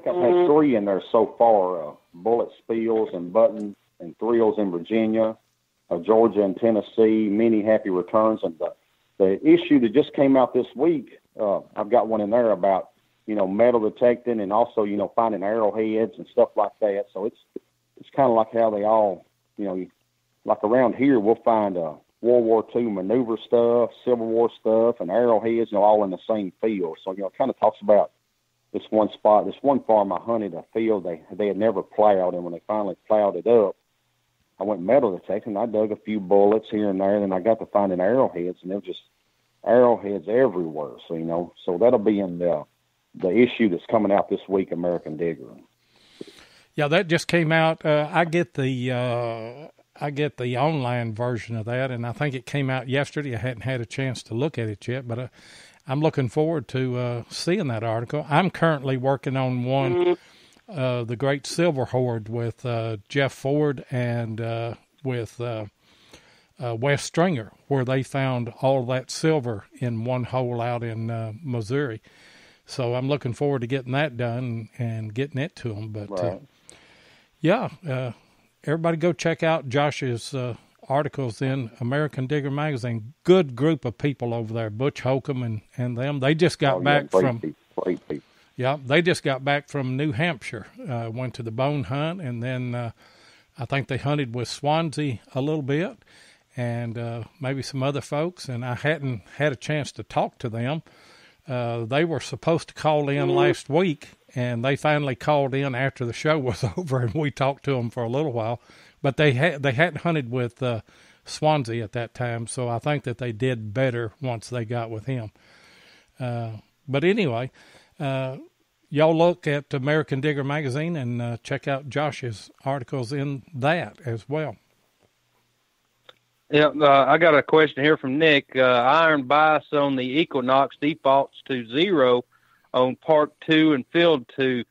I've had 3 in there so far, bullet spills and buttons and thrills in Virginia, Georgia and Tennessee, many happy returns. And the issue that just came out this week, I've got one in there about, metal detecting and also, finding arrowheads and stuff like that. So it's kind of like how they all, like around here, we'll find World War II maneuver stuff, Civil War stuff, and arrowheads, all in the same field. So, it kind of talks about this one spot, this one farm I hunted, a field they had never plowed, and when they finally plowed it up, I went metal detecting. I dug a few bullets here and there, and then I got to finding arrowheads, and there were just arrowheads everywhere. So, so that'll be in the issue that's coming out this week, American Digger. Yeah, that just came out. I get the online version of that, and I think it came out yesterday. I hadn't had a chance to look at it yet, but I'm looking forward to seeing that article. I'm currently working on one, The Great Silver Hoard, with Jeff Ford and with Wes Stringer, where they found all that silver in one hole out in Missouri. So I'm looking forward to getting that done and getting it to them. But, everybody go check out Josh's articles in American Digger magazine. Good group of people over there, Butch Holcomb and them. They just got back from great people. Yeah, they just got back from New Hampshire. Went to the bone hunt, and then I think they hunted with Swansea a little bit, and maybe some other folks. And I hadn't had a chance to talk to them. They were supposed to call in last week, and they finally called in after the show was over, and we talked to them for a little while. But they hadn't hunted with Swansea at that time, so I think that they did better once they got with him. But anyway, y'all look at American Digger magazine and check out Josh's articles in that as well. Yeah, I got a question here from Nick. Iron bias on the Equinox defaults to 0 on Part 2 and Field 2.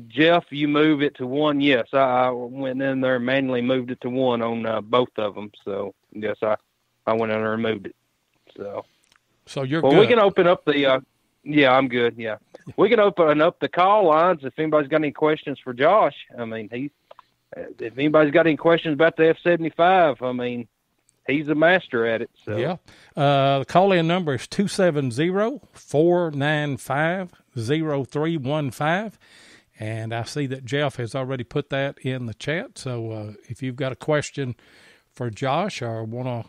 Jeff, you move it to 1. Yes, I went in there and manually moved it to 1 on both of them. So, yes, I went in there and moved it. So you're good. We can open up the yeah, I'm good, yeah. We can open up the call lines if anybody's got any questions for Josh. I mean, if anybody's got any questions about the F-75, I mean, he's a master at it. So yeah. The call-in number is 270-495-0315. And I see that Jeff has already put that in the chat. So if you've got a question for Josh or want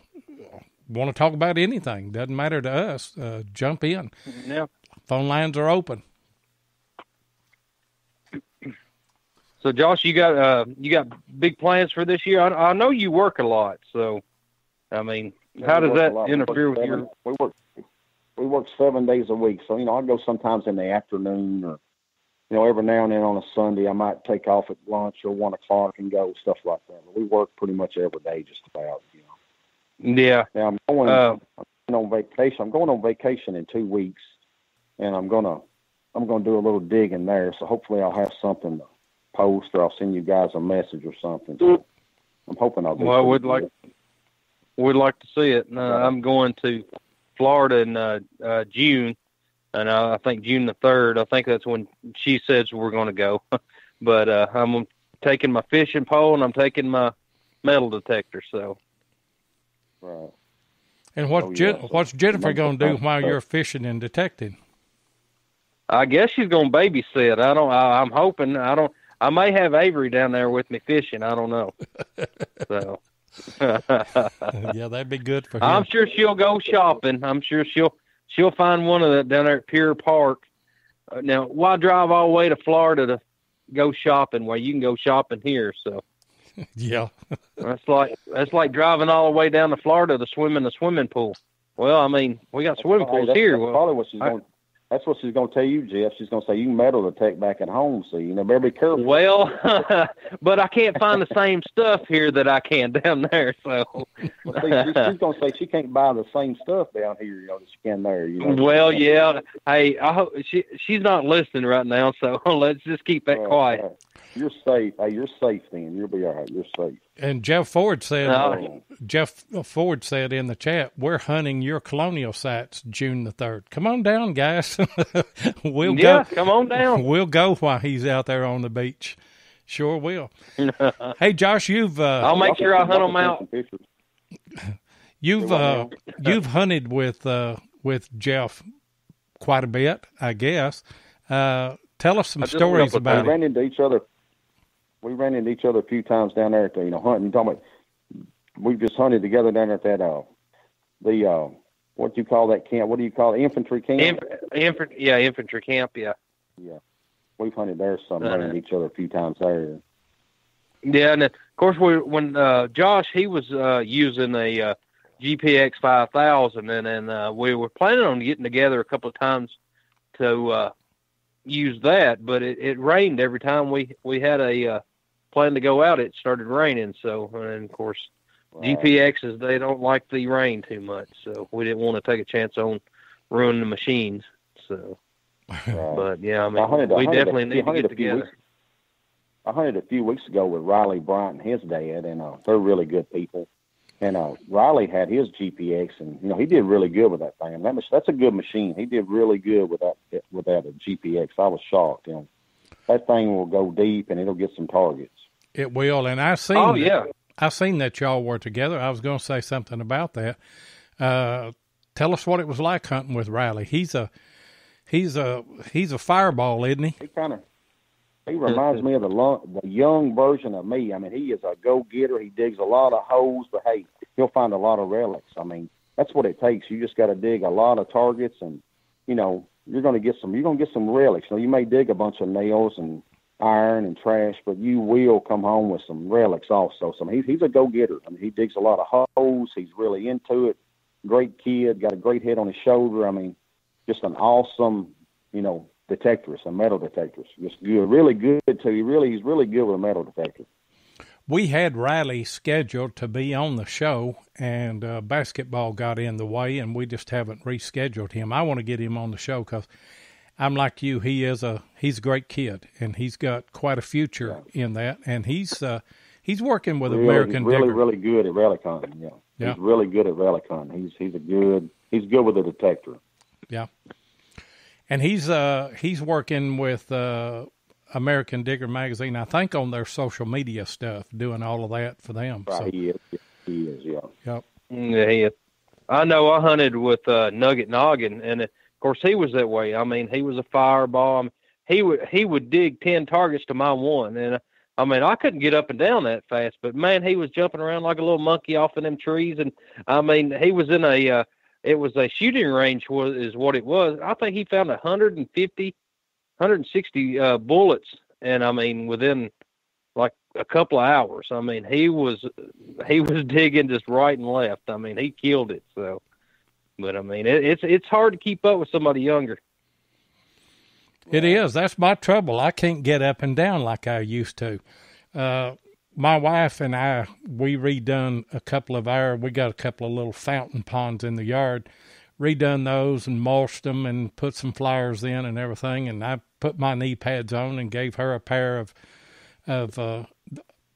to talk about anything, doesn't matter to us, jump in. Yeah. Phone lines are open. So Josh, you got big plans for this year? I know you work a lot, so I mean, how does that interfere with your? We work 7 days a week, so I go sometimes in the afternoon, or every now and then on a Sunday I might take off at lunch or 1 o'clock and go, stuff like that. But we work pretty much every day, just about. Yeah. Now I'm going on vacation. I'm going on vacation in 2 weeks, and I'm gonna do a little digging there. So hopefully I'll have something to post, or I'll send you guys a message or something. So I'm hoping I'll do. Well, we'd like to see it. I'm going to Florida in June, and I think June the 3rd. I think that's when she says we're going to go. But I'm taking my fishing pole and I'm taking my metal detector. So. Right. And what's Jennifer going to do while you're fishing and detecting? I guess she's going to babysit. I'm hoping. I may have Avery down there with me fishing. I don't know. So. Yeah, that'd be good for him. I'm sure she'll go shopping. I'm sure she'll find one of the down there at Pier Park. Now, why drive all the way to Florida to go shopping where you can go shopping here? So. Yeah. That's like driving all the way down to Florida to swim in the swimming pool. Well, I mean, we got swimming pools here. That's probably what she's going. That's what she's going to tell you, Jeff. She's going to say you can metal detect back at home, so better be careful. Well, but I can't find the same stuff here that I can down there. So she's going to say she can't buy the same stuff down here, that she can there. Well, yeah. Hey, I hope she's not listening right now, so let's just keep that quiet. You're safe. Hey, you're safe then. You'll be all right. You're safe. And Jeff Ford said in the chat, we're hunting your colonial sites June the 3rd. Come on down, guys. We'll go. Come on down. We'll go while he's out there on the beach. Sure will. Hey, Josh, I'll make sure I hunt them out. You've hunted with Jeff quite a bit, I guess. Tell us some stories about it. We ran into each other a few times down there at hunting. We've just hunted together down there at that what do you call that camp? What do you call it? Infantry camp? Infantry camp. Yeah. Yeah, we've hunted there some, ran into each other a few times there. Yeah, and of course when Josh he was using a GPX 5000, and we were planning on getting together a couple of times to use that, but it rained every time we had a plan to go out. It started raining, so and of course GPXs they don't like the rain too much, so we didn't want to take a chance on ruining the machines. So, but yeah, I mean we definitely need to get together. I hunted a few weeks ago with Riley Bryant and his dad, and they're really good people. And Riley had his GPX, and he did really good with that thing. That's a good machine. He did really good with that GPX. I was shocked. That thing will go deep, and it'll get some targets. It will, and I seen. Oh yeah, I seen that y'all were together. I was going to say something about that. Tell us what it was like hunting with Riley. He's a fireball, isn't he? He reminds me of the young version of me. I mean, he is a go-getter. He digs a lot of holes, but hey, he'll find a lot of relics. I mean, that's what it takes. You just got to dig a lot of targets, and you're going to get some relics. You may dig a bunch of nails and iron and trash, but you will come home with some relics also. So he's a go-getter. I mean, he digs a lot of holes. He's really into it. Great kid, got a great head on his shoulder. I mean, just an awesome, detectorist, a metal detectorist. Just good, really good too. He's really good with a metal detector. We had Riley scheduled to be on the show, and basketball got in the way, and we just haven't rescheduled him. I want to get him on the show because I'm like you. He's a great kid, and he's got quite a future in that. And he's working with American Digger. He's really good at rally hunting. Yeah. He's really good at rally hunting. He's good with a detector. Yeah. And he's working with American Digger magazine, I think, on their social media stuff, doing all of that for them. Right, so, he is, yeah. Yep. Yeah, I know. I hunted with Nugget Noggin, and of course he was that way. I mean, he was a fireball. He would dig 10 targets to my one, and I mean I couldn't get up and down that fast. But man, he was jumping around like a little monkey off of them trees, and I mean he was in a it was a shooting range is what it was. I think he found 150, 160 bullets, and I mean within like a couple of hours. I mean, he was digging just right and left. I mean, he killed it. So, but I mean, it's hard to keep up with somebody younger. It is. That's my trouble. I can't get up and down like I used to. My wife and I, we redone we got a couple of little fountain ponds in the yard, redone those and mulched them and put some flowers in and everything. And I put my knee pads on and gave her a pair of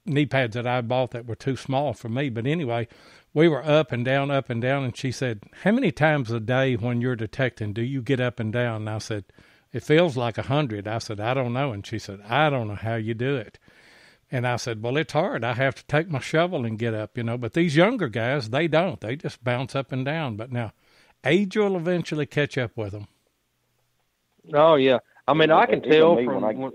knee pads that I bought that were too small for me. But anyway, we were up and down, and she said, "How many times a day when you're detecting do you get up and down?" And I said, "It feels like 100. I said, "I don't know." And she said, "I don't know how you do it." And I said, "Well, it's hard. I have to take my shovel and get up, But these younger guys, they don't. They just bounce up and down. But now, age will eventually catch up with them. Oh, yeah. I mean, I can tell from...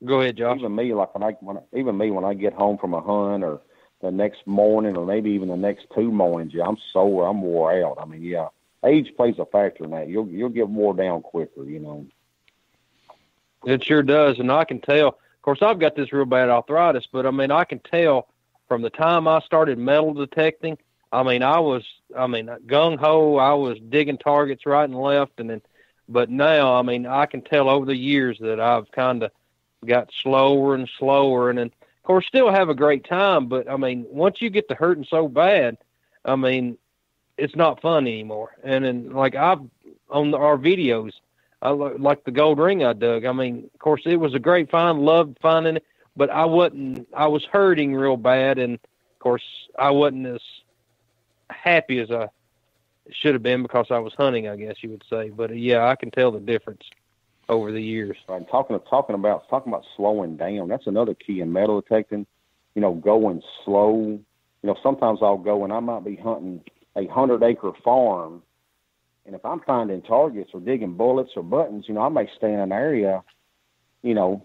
Go ahead, Josh. Even me, like when I get home from a hunt, or the next morning, or maybe even the next 2 mornings, yeah, I'm sore, I'm wore out. I mean, yeah, age plays a factor in that. You'll get wore down quicker, It sure does, and I can tell. Of course, I've got this real bad arthritis, but I mean, I can tell from the time I started metal detecting. I mean, gung ho. I was digging targets right and left, but now, I mean, I can tell over the years that I've kind of got slower and slower, and then of course still have a great time, but I mean once you get to hurting so bad, I mean it's not fun anymore. And then like our videos, like the gold ring I dug, I mean of course it was a great find, loved finding it, but I was hurting real bad, and of course I wasn't as happy as I should have been because I was hunting, I guess you would say. But yeah, I can tell the difference over the years. Right. Talking about slowing down. That's another key in metal detecting. Going slow. Sometimes I'll go and I might be hunting a 100-acre farm, and if I'm finding targets or digging bullets or buttons, I may stay in an area, 20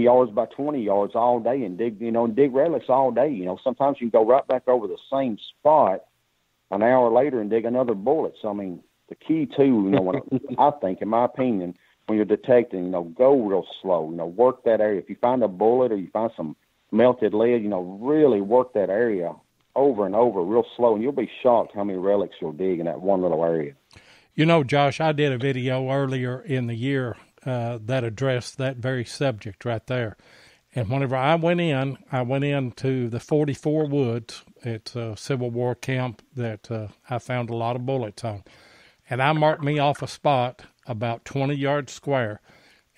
yards by 20 yards all day and dig relics all day. Sometimes you can go right back over the same spot an hour later and dig another bullet. So I mean, the key too, I think, in my opinion, when you're detecting, go real slow, work that area. If you find a bullet or you find some melted lead, really work that area over and over real slow, and you'll be shocked how many relics you'll dig in that one little area. Josh, I did a video earlier in the year that addressed that very subject right there. And whenever I went into the 44 Woods. It's a Civil War camp that I found a lot of bullets on. And I marked me off a spot about 20 yards square,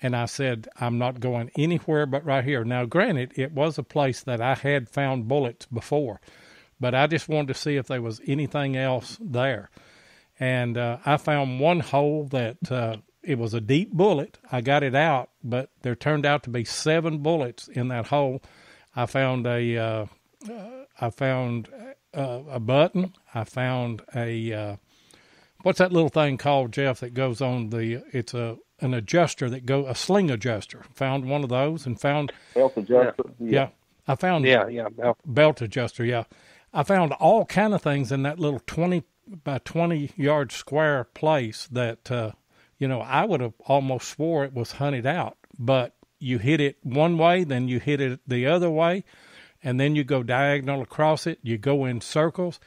and I said, I'm not going anywhere but right here. Now, granted, it was a place that I had found bullets before, but I just wanted to see if there was anything else there. And I found one hole that it was a deep bullet. I got it out, but there turned out to be 7 bullets in that hole. I found a button. I found a what's that little thing called, Jeff, that goes on it's an adjuster a sling adjuster. Found one of those and found belt adjuster. Yeah. I found belt adjuster. Yeah. I found all kind of things in that little 20 by 20 yard square place that I would have almost swore it was hunted out. But you hit it one way, then you hit it the other way, and then you go diagonal across it. You go in circles,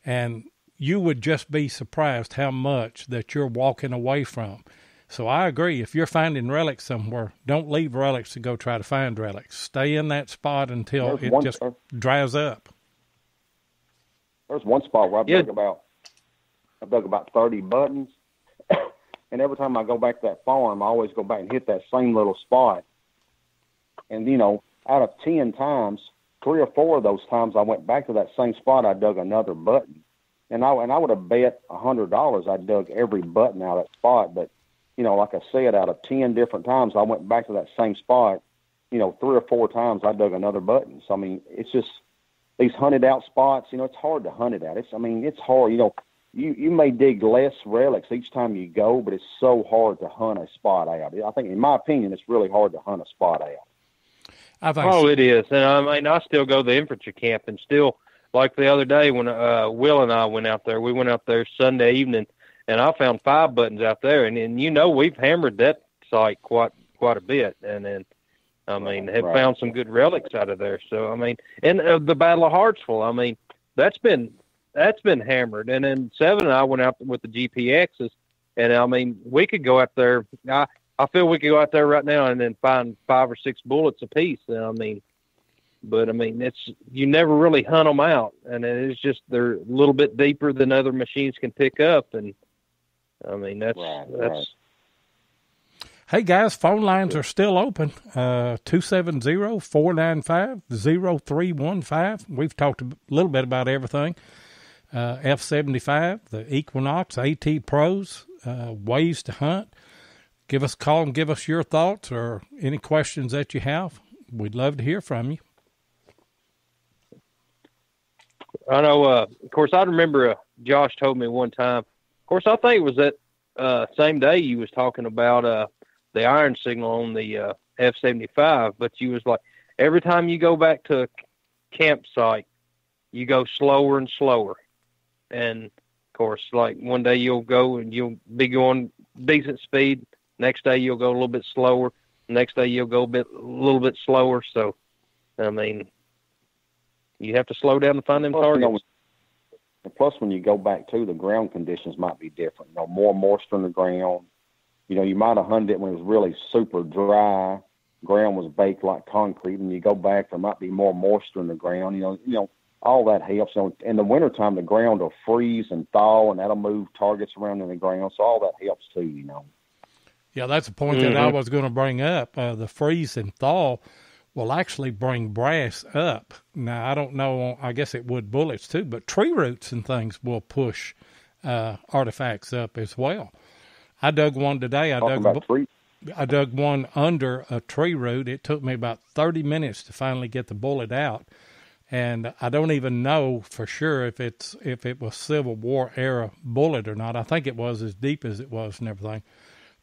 and you would just be surprised how much that you're walking away from. So I agree. If you're finding relics somewhere, don't leave relics to go try to find relics. Stay in that spot until it just dries up. There's one spot where I dug about 30 buttons, and every time I go back to that farm, I always go back and hit that same little spot. And, out of 10 times, 3 or 4 of those times I went back to that same spot, I dug another button. And I would have bet $100 I dug every button out of that spot. But, like I said, out of 10 different times, I went back to that same spot, 3 or 4 times I dug another button. So, I mean, it's just, these hunted out spots, it's hard to hunt it out. It's hard. You may dig less relics each time you go, but it's so hard to hunt a spot out. I think, in my opinion, it's really hard to hunt a spot out. I think it is. And I still go to the infantry camp, and still, like the other day when Will and I went out there, we went out there Sunday evening, and I found 5 buttons out there, and we've hammered that site quite a bit, and then have found some good relics out of there. So and the Battle of Hartsville, that's been hammered. And then Seven and I went out with the GPXs, and we could go out there. I feel we could go out there right now and then find 5 or 6 bullets apiece. But it's, you never really hunt them out, and it's just they're a little bit deeper than other machines can pick up, and that's. Hey guys, phone lines are still open. 270-495-0315. We've talked a little bit about everything. F-75, the Equinox, AT Pros, ways to hunt. Give us a call and give us your thoughts or any questions that you have. We'd love to hear from you. I know, of course, I remember Josh told me one time, of course, I think it was that same day you was talking about the iron signal on the F-75, but you was like, every time you go back to a campsite, you go slower and slower. And, of course, like one day you'll go and you'll be going decent speed. Next day you'll go a little bit slower. Next day you'll go a little bit slower. So, you have to slow down to find them targets. And plus, when you go back to, the ground conditions might be different. More moisture in the ground. You might have hunted it when it was really super dry. Ground was baked like concrete, and you go back, there might be more moisture in the ground. All that helps. In the wintertime, the ground will freeze and thaw, and that'll move targets around in the ground. So all that helps too. Yeah, that's a point that I was going to bring up. The freeze and thaw will actually bring brass up. Now, I don't know, I guess it would bullets too, but tree roots and things will push artifacts up as well. I dug one today. I dug one under a tree root. It took me about 30 minutes to finally get the bullet out. And I don't even know for sure if it was Civil War era bullet or not. I think it was as deep as it was and everything.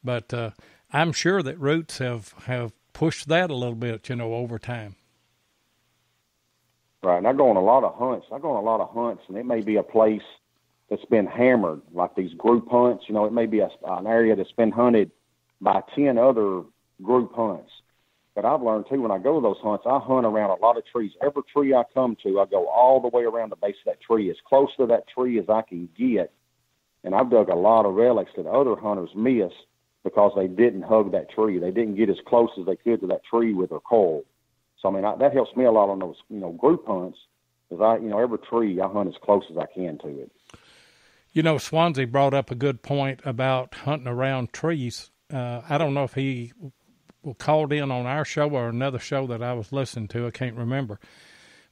But I'm sure that roots have pushed that a little bit, over time. Right, and I go on a lot of hunts. And it may be a place that's been hammered, like these group hunts. It may be an area that's been hunted by 10 other group hunts. But I've learned, too, when I go to those hunts, I hunt around a lot of trees. Every tree I come to, I go all the way around the base of that tree, as close to that tree as I can get. And I've dug a lot of relics that other hunters missed because they didn't hug that tree. They didn't get as close as they could to that tree with their coil. So, that helps me a lot on those, group hunts, because every tree I hunt as close as I can to it. Swansea brought up a good point about hunting around trees. I don't know if he called in on our show or another show that I was listening to. I can't remember.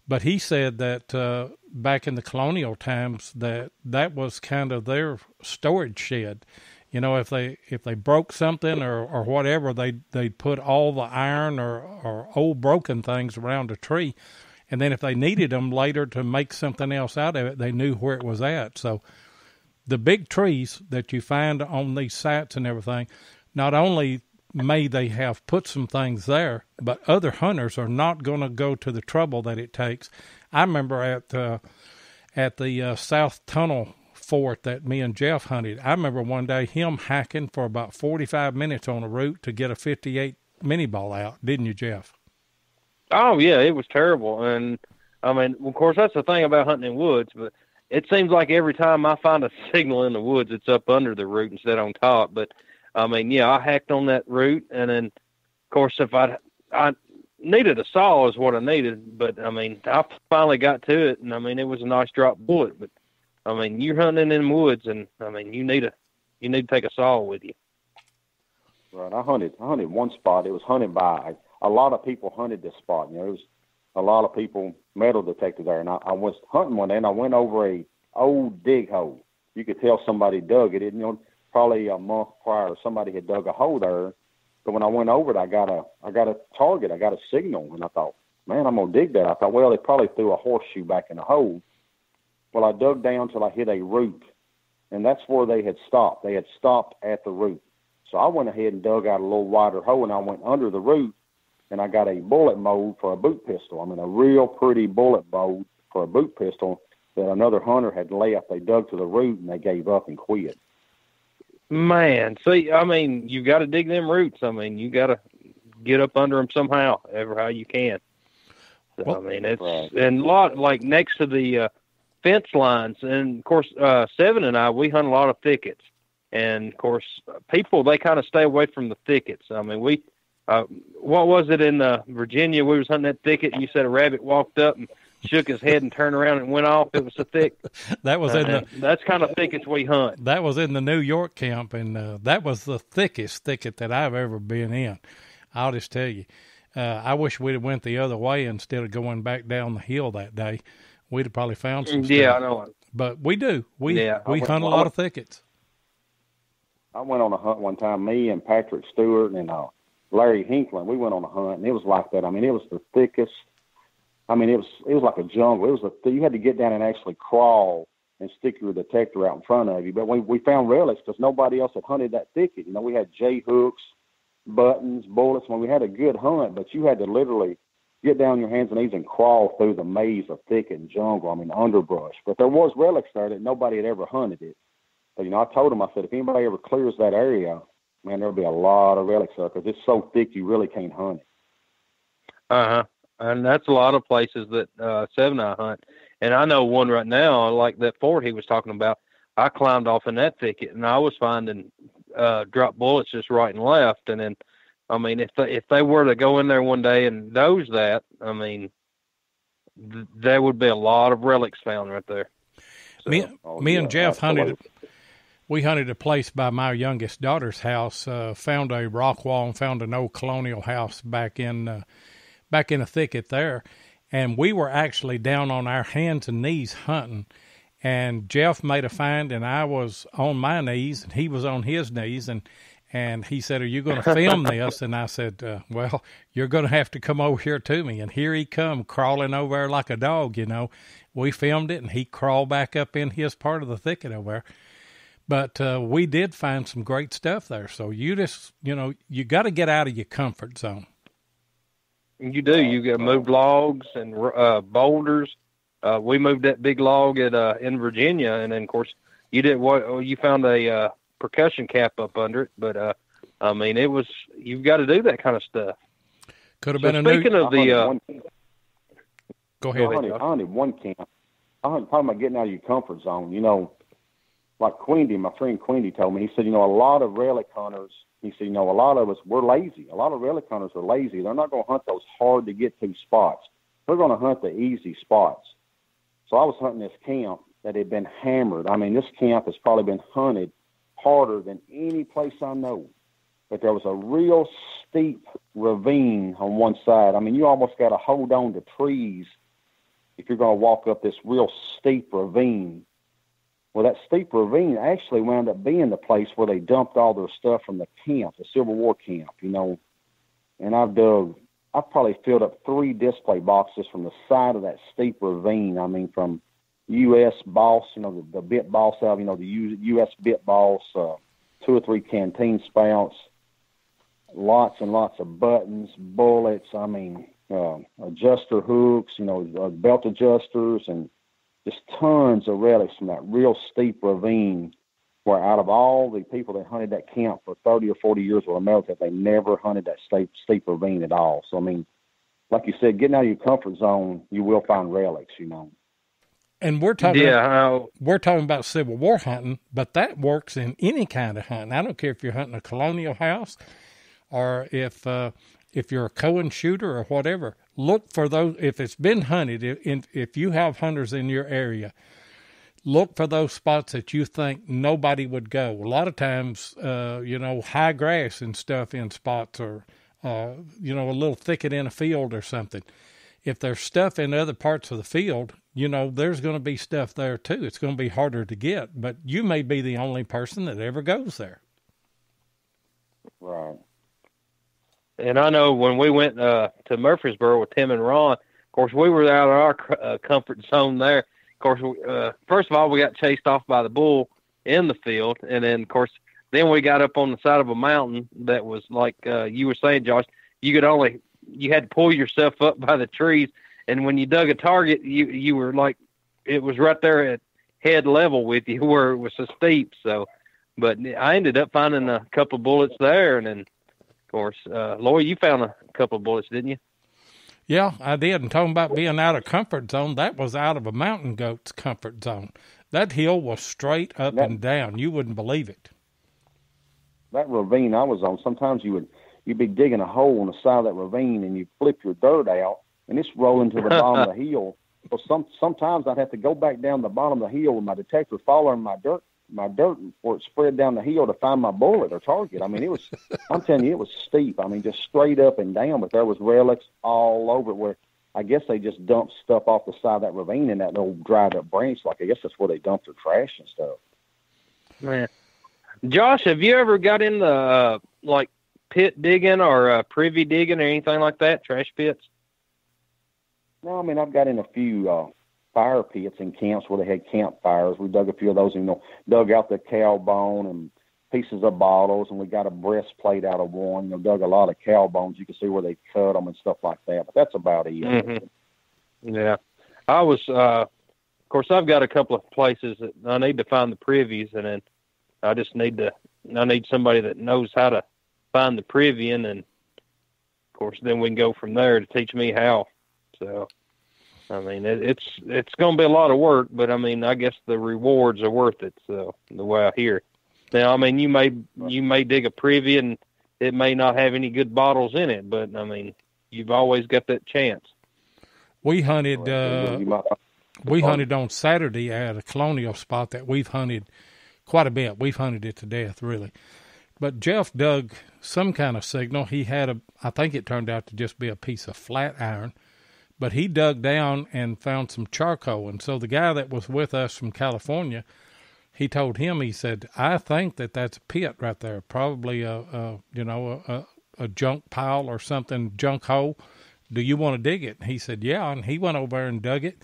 But he said that back in the colonial times that was kind of their storage shed. If they broke something or whatever, they'd put all the iron or old broken things around a tree. And then if they needed them later to make something else out of it, they knew where it was at. So the big trees that you find on these sites and everything, not only may they have put some things there, but other hunters are not going to go to the trouble that it takes. I remember at the South Tunnel fort that me and Jeff hunted, I remember one day him hacking for about 45 minutes on a route to get a 58 mini ball out. Didn't you, Jeff? Oh, yeah, it was terrible. And, of course, that's the thing about hunting in woods, but it seems like every time I find a signal in the woods, it's up under the root instead on top. But, I hacked on that root, and then, of course, if I needed a saw is what I needed, but, I finally got to it, and, it was a nice drop bullet. But, you're hunting in the woods, and, you need to take a saw with you. Right. I hunted one spot. It was hunted by a lot of people hunted this spot. It was a lot of people metal detected there. And I was hunting one day, and I went over a old dig hole. You could tell somebody dug it. Probably a month prior, somebody had dug a hole there. But when I went over it, I got a target. I got a signal, and I thought, man, I'm going to dig that. I thought, well, they probably threw a horseshoe back in the hole. Well, I dug down till I hit a root, and that's where they had stopped. They had stopped at the root. So I went ahead and dug out a little wider hole, and I went under the root, and I got a bullet mold for a boot pistol. I mean, a real pretty bullet mold for a boot pistol that another hunter had left. They dug to the root, and they gave up and quit. Man, see, I mean, you got to dig them roots. I mean, you got to get up under them somehow, ever how you can. So, well, I mean, it's right. And a lot like next to the fence lines, and of course, Seven and I, we hunt a lot of thickets, and of course, people they kind of stay away from the thickets. I mean, we, what was it in Virginia? We was hunting that thicket, and you said a rabbit walked up and shook his head and turned around and went off. It was so thick. That was that's kind of thickets we hunt. That was in the New York camp, and that was the thickest thicket that I've ever been in. I'll just tell you, I wish we'd have went the other way instead of going back down the hill that day. We'd have probably found some stuff. Yeah, I know. But we do. We hunt a lot of thickets. I went on a hunt one time, me and Patrick Stewart and Larry Hinkland. We went on a hunt, and it was like that. I mean, it was the thickest. I mean, it was like a jungle. It was you had to get down and actually crawl and stick your detector out in front of you. But we found relics because nobody else had hunted that thicket. You know, we had J-hooks, buttons, bullets. When we had a good hunt, but you had to literally get down on your hands and knees and crawl through the maze of thicket and jungle. I mean, underbrush. But there was relics there that nobody had ever hunted it. So, you know, I told them, I said, if anybody ever clears that area, man, there'll be a lot of relics there because it's so thick you really can't hunt it. Uh-huh. And that's a lot of places that Seven and I hunt. And I know one right now, like that fort he was talking about. I climbed off in that thicket, and I was finding drop bullets just right and left. And then, I mean, if they were to go in there one day and doze that, I mean, there would be a lot of relics found right there. So, me and Jeff hunted. We hunted a place by my youngest daughter's house. Found a rock wall and found an old colonial house back in a thicket there, and we were actually down on our hands and knees hunting, and Jeff made a find, and I was on my knees, and he was on his knees, and he said, "Are you going to film this?" And I said, "Well, you're going to have to come over here to me." And here he come crawling over there like a dog, you know. We filmed it, and he crawled back up in his part of the thicket over there. But we did find some great stuff there. So you just, you know, you got to get out of your comfort zone. You do. You got moved logs and boulders. We moved that big log at in Virginia, and then of course you did what you found a percussion cap up under it. But I mean, it was you've got to do that kind of stuff. Could have been a speaking of the. Go ahead. I hunted one camp. I hunted talking about getting out of your comfort zone. You know, like Quindy, my friend Quindy told me. He said, you know, a lot of relic hunters. He said, you know, a lot of us, we're lazy. A lot of relic hunters are lazy. They're not going to hunt those hard-to-get-to spots. They're going to hunt the easy spots. So I was hunting this camp that had been hammered. I mean, this camp has probably been hunted harder than any place I know. But there was a real steep ravine on one side. I mean, you almost got to hold on to trees if you're going to walk up this real steep ravine. Well, that steep ravine actually wound up being the place where they dumped all their stuff from the camp, the Civil War camp, you know. And I've probably filled up 3 display boxes from the side of that steep ravine. I mean, from U.S. Boss, you know, the bit boss out, you know, the U.S. bit boss, 2 or 3 canteen spouts, lots and lots of buttons, bullets, I mean, adjuster hooks, you know, belt adjusters, and just tons of relics from that real steep ravine where out of all the people that hunted that camp for 30 or 40 years with America, they never hunted that steep ravine at all. So, I mean, like you said, getting out of your comfort zone, you will find relics, you know. And we're talking about Civil War hunting, but that works in any kind of hunting. I don't care if you're hunting a colonial house or if you're a Cohen shooter or whatever. Look for those, if it's been hunted, if you have hunters in your area, look for those spots that you think nobody would go. A lot of times, you know, high grass and stuff in spots or, you know, a little thicket in a field or something. If there's stuff in other parts of the field, you know, there's going to be stuff there too. It's going to be harder to get, but you may be the only person that ever goes there. Right. And I know when we went to Murfreesboro with Tim and Ron, of course, we were out of our comfort zone there. Of course, first of all, we got chased off by the bull in the field. And then, of course, then we got up on the side of a mountain that was like you were saying, Josh, you had to pull yourself up by the trees. And when you dug a target, you were like, it was right there at head level with you where it was so steep. So, but I ended up finding a couple of bullets there. And then, of course, Lloyd, you found a couple of bullets, didn't you? Yeah, I did. And talking about being out of comfort zone, that was out of a mountain goat's comfort zone. That hill was straight up and down. You wouldn't believe it. That ravine I was on, sometimes you'd be digging a hole on the side of that ravine and you flip your dirt out and it's rolling to the bottom of the hill. So sometimes I'd have to go back down the bottom of the hill with my detector following my dirt where it spread down the hill to find my bullet or target. I mean, I'm telling you, it was steep. I mean, just straight up and down, but there was relics all over where I guess they just dumped stuff off the side of that ravine in that old dried up branch. Like, I guess that's where they dumped their trash and stuff. Man. Josh, have you ever got into like pit digging or privy digging or anything like that, trash pits? No, I mean, I've got in a few fire pits in camps where they had campfires. We dug a few of those, dug out the cow bone and pieces of bottles, and we got a breastplate out of one. Dug a lot of cow bones. You can see where they cut them and stuff like that, but that's about it. Mm-hmm. Yeah. I was, of course, I've got a couple of places that I need to find the privies, and then I need somebody that knows how to find the privy, and then, of course, then we can go from there to teach me how. So, I mean, it's going to be a lot of work, but I mean, I guess the rewards are worth it. So, the way I hear it. Now, I mean, you may dig a privy and it may not have any good bottles in it, but I mean, you've always got that chance. We hunted. We hunted on Saturday at a colonial spot that we've hunted quite a bit. We've hunted it to death, really. But Jeff dug some kind of signal. He had I think it turned out to just be a piece of flat iron, but he dug down and found some charcoal. And so the guy that was with us from California, he told him, he said, I think that's a pit right there, probably a junk pile or something, junk hole. Do you want to dig it? He said, yeah. And he went over there and dug it.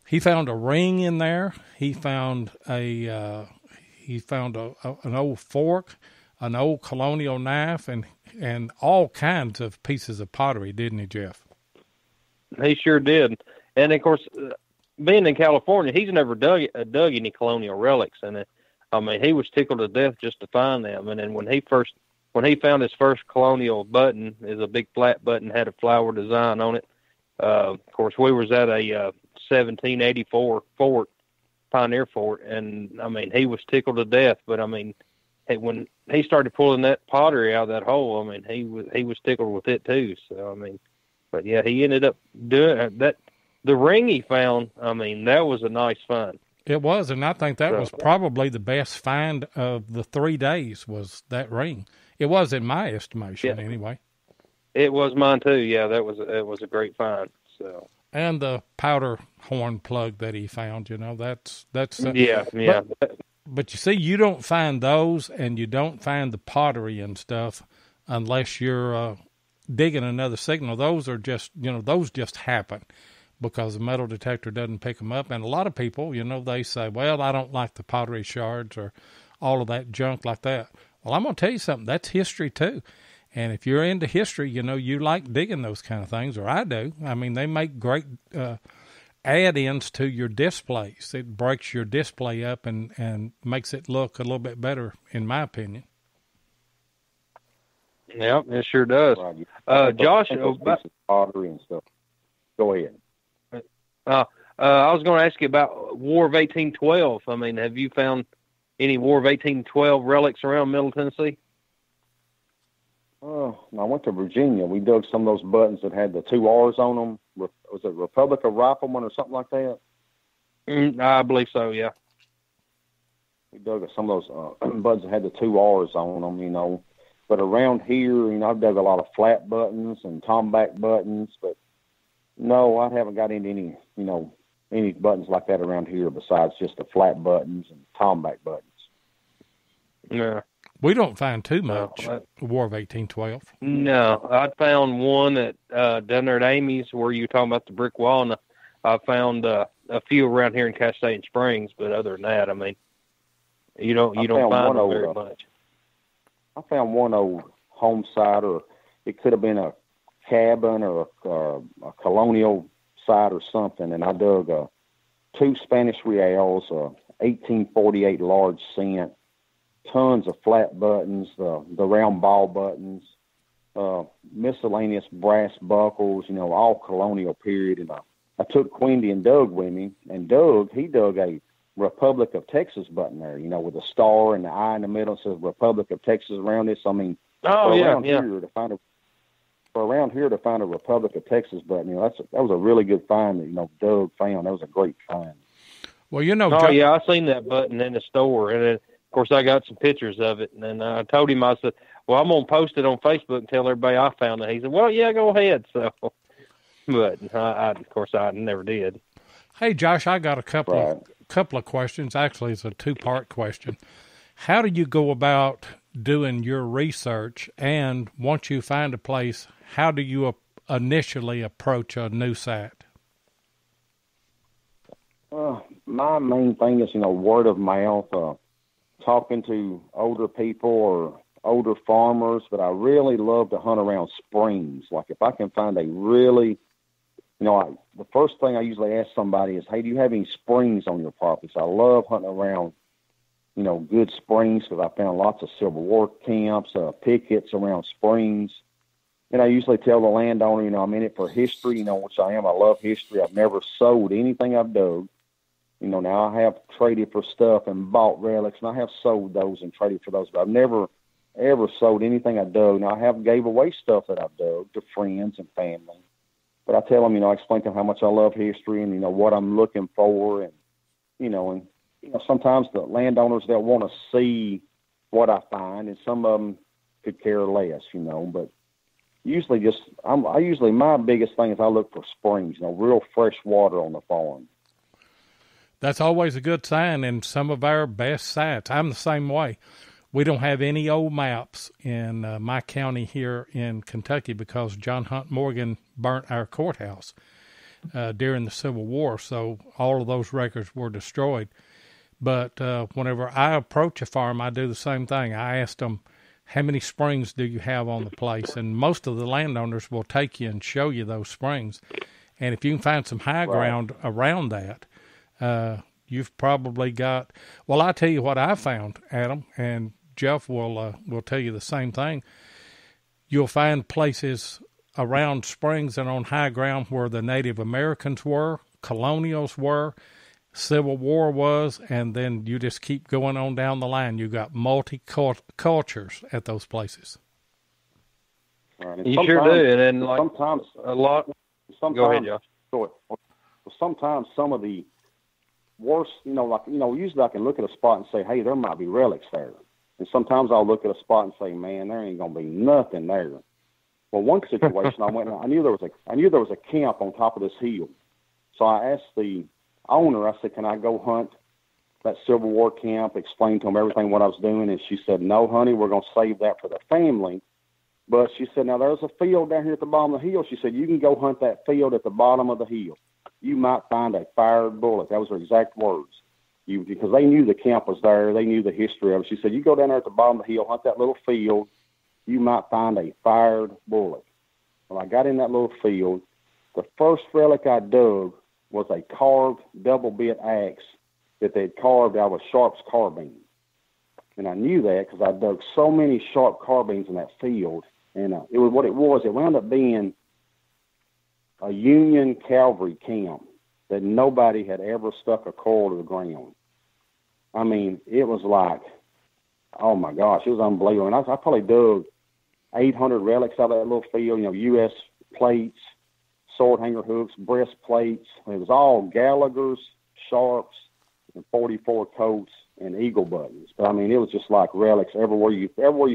He found a ring in there. He found an old fork, an old colonial knife, and all kinds of pieces of pottery, didn't he, Jeff? He sure did. And, of course, being in California, he's never dug any colonial relics. And, I mean, he was tickled to death just to find them. And then when he found his first colonial button, is a big flat button, had a flower design on it. Of course, we was at a 1784 fort, Pioneer Fort, and, I mean, he was tickled to death. But, I mean, when he started pulling that pottery out of that hole, I mean, he was tickled with it too. So, I mean, but, yeah, he ended up doing that. The ring he found, I mean, that was a nice find. It was, and I think that was probably the best find of the 3 days was that ring. It was in my estimation, anyway. It was mine too. Yeah, it was a great find. So. And the powder horn plug that he found, that's yeah. But you see, you don't find those, and you don't find the pottery and stuff unless you're digging another signal. Those are just, those just happen because the metal detector doesn't pick them up. And a lot of people, they say, well, I don't like the pottery shards or all of that junk like that. Well, I'm going to tell you something. That's history too. And if you're into history, you like digging those kind of things, or I do. I mean, they make great add-ins to your displays. It breaks your display up and makes it look a little bit better, in my opinion. Yeah, it sure does. Josh, pottery and stuff. Go ahead. I was going to ask you about War of 1812. I mean, have you found any War of 1812 relics around Middle Tennessee? I went to Virginia. We dug some of those buttons that had the 2 R's on them. Was it Republic of Rifleman or something like that? I believe so, yeah. We dug some of those buttons that had the 2 R's on them, But around here, I've dug a lot of flat buttons and tomback buttons, but no, I haven't got into any buttons like that around here besides just the flat buttons and tomback buttons. Yeah. We don't find too much War of 1812. No, I found one at down there at Amy's where you were talking about the brick wall, and I found a few around here in Castaic Springs. But other than that, I mean, you don't find them very much. I found one old homesite, or it could have been a cabin or a colonial site or something, and I dug 2 Spanish Reals, 1848 large cent, tons of flat buttons, the round ball buttons, miscellaneous brass buckles, all colonial period. And I took Quindy and Doug with me, and he dug a Republic of Texas button there, with a star and the eye in the middle. It says Republic of Texas around this. I mean, here to find a Republic of Texas button, that was a really good find that, Doug found. That was a great find. Well, I seen that button in the store, and then, of course, I got some pictures of it, and then I told him, I said, well, I'm going to post it on Facebook and tell everybody I found it. He said, well, yeah, go ahead. So, but of course, I never did. Hey, Josh, I got a couple of questions. Actually, it's a 2-part question. How do you go about doing your research, and once you find a place, how do you initially approach a new site? My main thing is, word of mouth, talking to older people or older farmers, but I really love to hunt around springs. Like if I can find a really, the first thing I usually ask somebody is, hey, do you have any springs on your property? So I love hunting around, good springs, because I found lots of Civil War camps, pickets around springs. And I usually tell the landowner, I'm in it for history, which I am. I love history. I've never sold anything I've dug. Now I have traded for stuff and bought relics, and I have sold those and traded for those, but I've never, ever sold anything I dug. Now, I have gave away stuff that I've dug to friends and family, but I tell them, I explain to them how much I love history and, what I'm looking for, and, sometimes the landowners, they'll want to see what I find, and some of them could care less, but usually my biggest thing is I look for springs, real fresh water on the farm. That's always a good sign in some of our best sites. I'm the same way. We don't have any old maps in my county here in Kentucky because John Hunt Morgan burnt our courthouse during the Civil War, so all of those records were destroyed. But whenever I approach a farm, I do the same thing. I ask them, how many springs do you have on the place? And most of the landowners will take you and show you those springs. And if you can find some high ground around that, you've probably got. Well, I tell you what I found, Adam, and Jeff will tell you the same thing. You'll find places around springs and on high ground where the Native Americans were, colonials were, Civil War was, and then you just keep going on down the line. You got multi-cultures at those places. Right. You sure do, and then sometimes a lot. Go ahead, Josh. Sometimes some of the worst, usually I can look at a spot and say, hey, there might be relics there. And sometimes I'll look at a spot and say, man, there ain't going to be nothing there. Well, one situation I went, I knew there was a camp on top of this hill. So I asked the owner, I said, can I go hunt that Civil War camp, explain to them everything what I was doing? And she said, no, honey, we're going to save that for the family. But she said, now there's a field down here at the bottom of the hill. She said, you can go hunt that field at the bottom of the hill. You might find a fired bullet. That was her exact words. Because they knew the camp was there. They knew the history of it. She said, you go down there at the bottom of the hill, hunt that little field. You might find a fired bullet. Well, I got in that little field. The first relic I dug was a carved double-bit axe that they'd carved out of a Sharp's carbine. And I knew that because I dug so many Sharp carbines in that field. And it was what it was. It wound up being a Union cavalry camp that nobody had ever stuck a coil to the ground. I mean, it was like, oh my gosh, it was unbelievable. And I probably dug 800 relics out of that little field, U.S. plates, sword hanger hooks, breastplates. It was all Gallagher's, Sharps, and 44 coats and eagle buttons. But I mean, it was just like relics. Everywhere you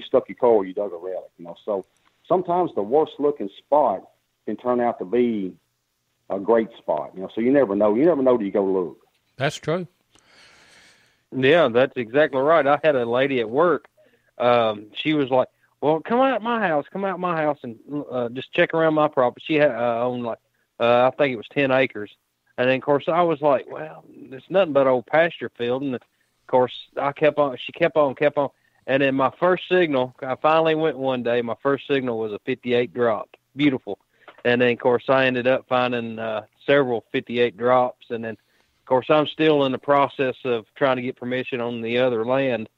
stuck your coil, you dug a relic, So sometimes the worst looking spot can turn out to be a great spot, So you never know. You never know till you go look. That's true. Yeah, that's exactly right. I had a lady at work. she was like, well, come out my house, and just check around my property. She had owned like, I think it was 10 acres. And then, of course, I was like, well, it's nothing but old pasture field. And, of course, she kept on. And then my first signal, I finally went one day, my first signal was a 58 drop. Beautiful. And then, of course, I ended up finding several 58 drops. And then, of course, I'm still in the process of trying to get permission on the other land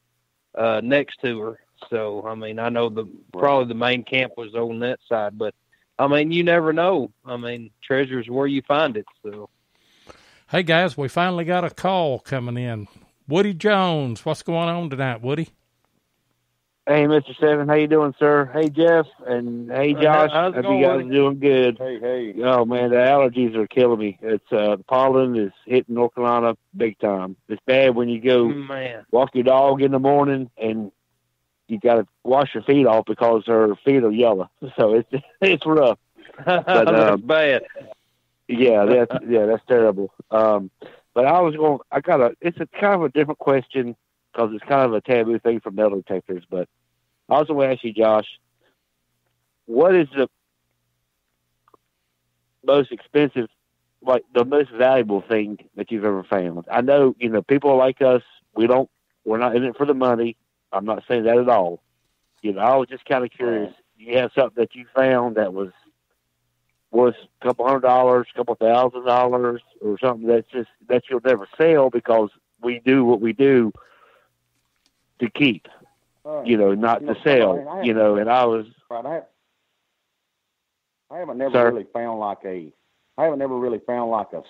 next to her. So, I mean, I know probably the main camp was on that side. But, I mean, you never know. I mean, treasure's where you find it. So, hey, guys, we finally got a call coming in. Woody Jones, what's going on tonight, Woody? Hey, Mr. Seven, how you doing, sir? Hey, Jeff, and hey, Josh. Hope you guys are doing good. Hey. Oh, man, the allergies are killing me. It's the pollen is hitting North Carolina big time. It's bad when you go walk your dog in the morning and you got to wash your feet off because her feet are yellow. So it's rough. But, that's bad. Yeah, that's terrible. But it's a kind of a different question because it's kind of a taboo thing for metal detectors. But I also want to ask you, Josh, what is the most expensive, like the most valuable thing that you've ever found? I know, people like us, we're not in it for the money. I'm not saying that at all. I was just kind of curious. You have something that you found that was worth a couple $100, a couple $1,000, or something that you'll never sell because we do what we do to keep, not to sell, and I was. Right, I haven't never really found like a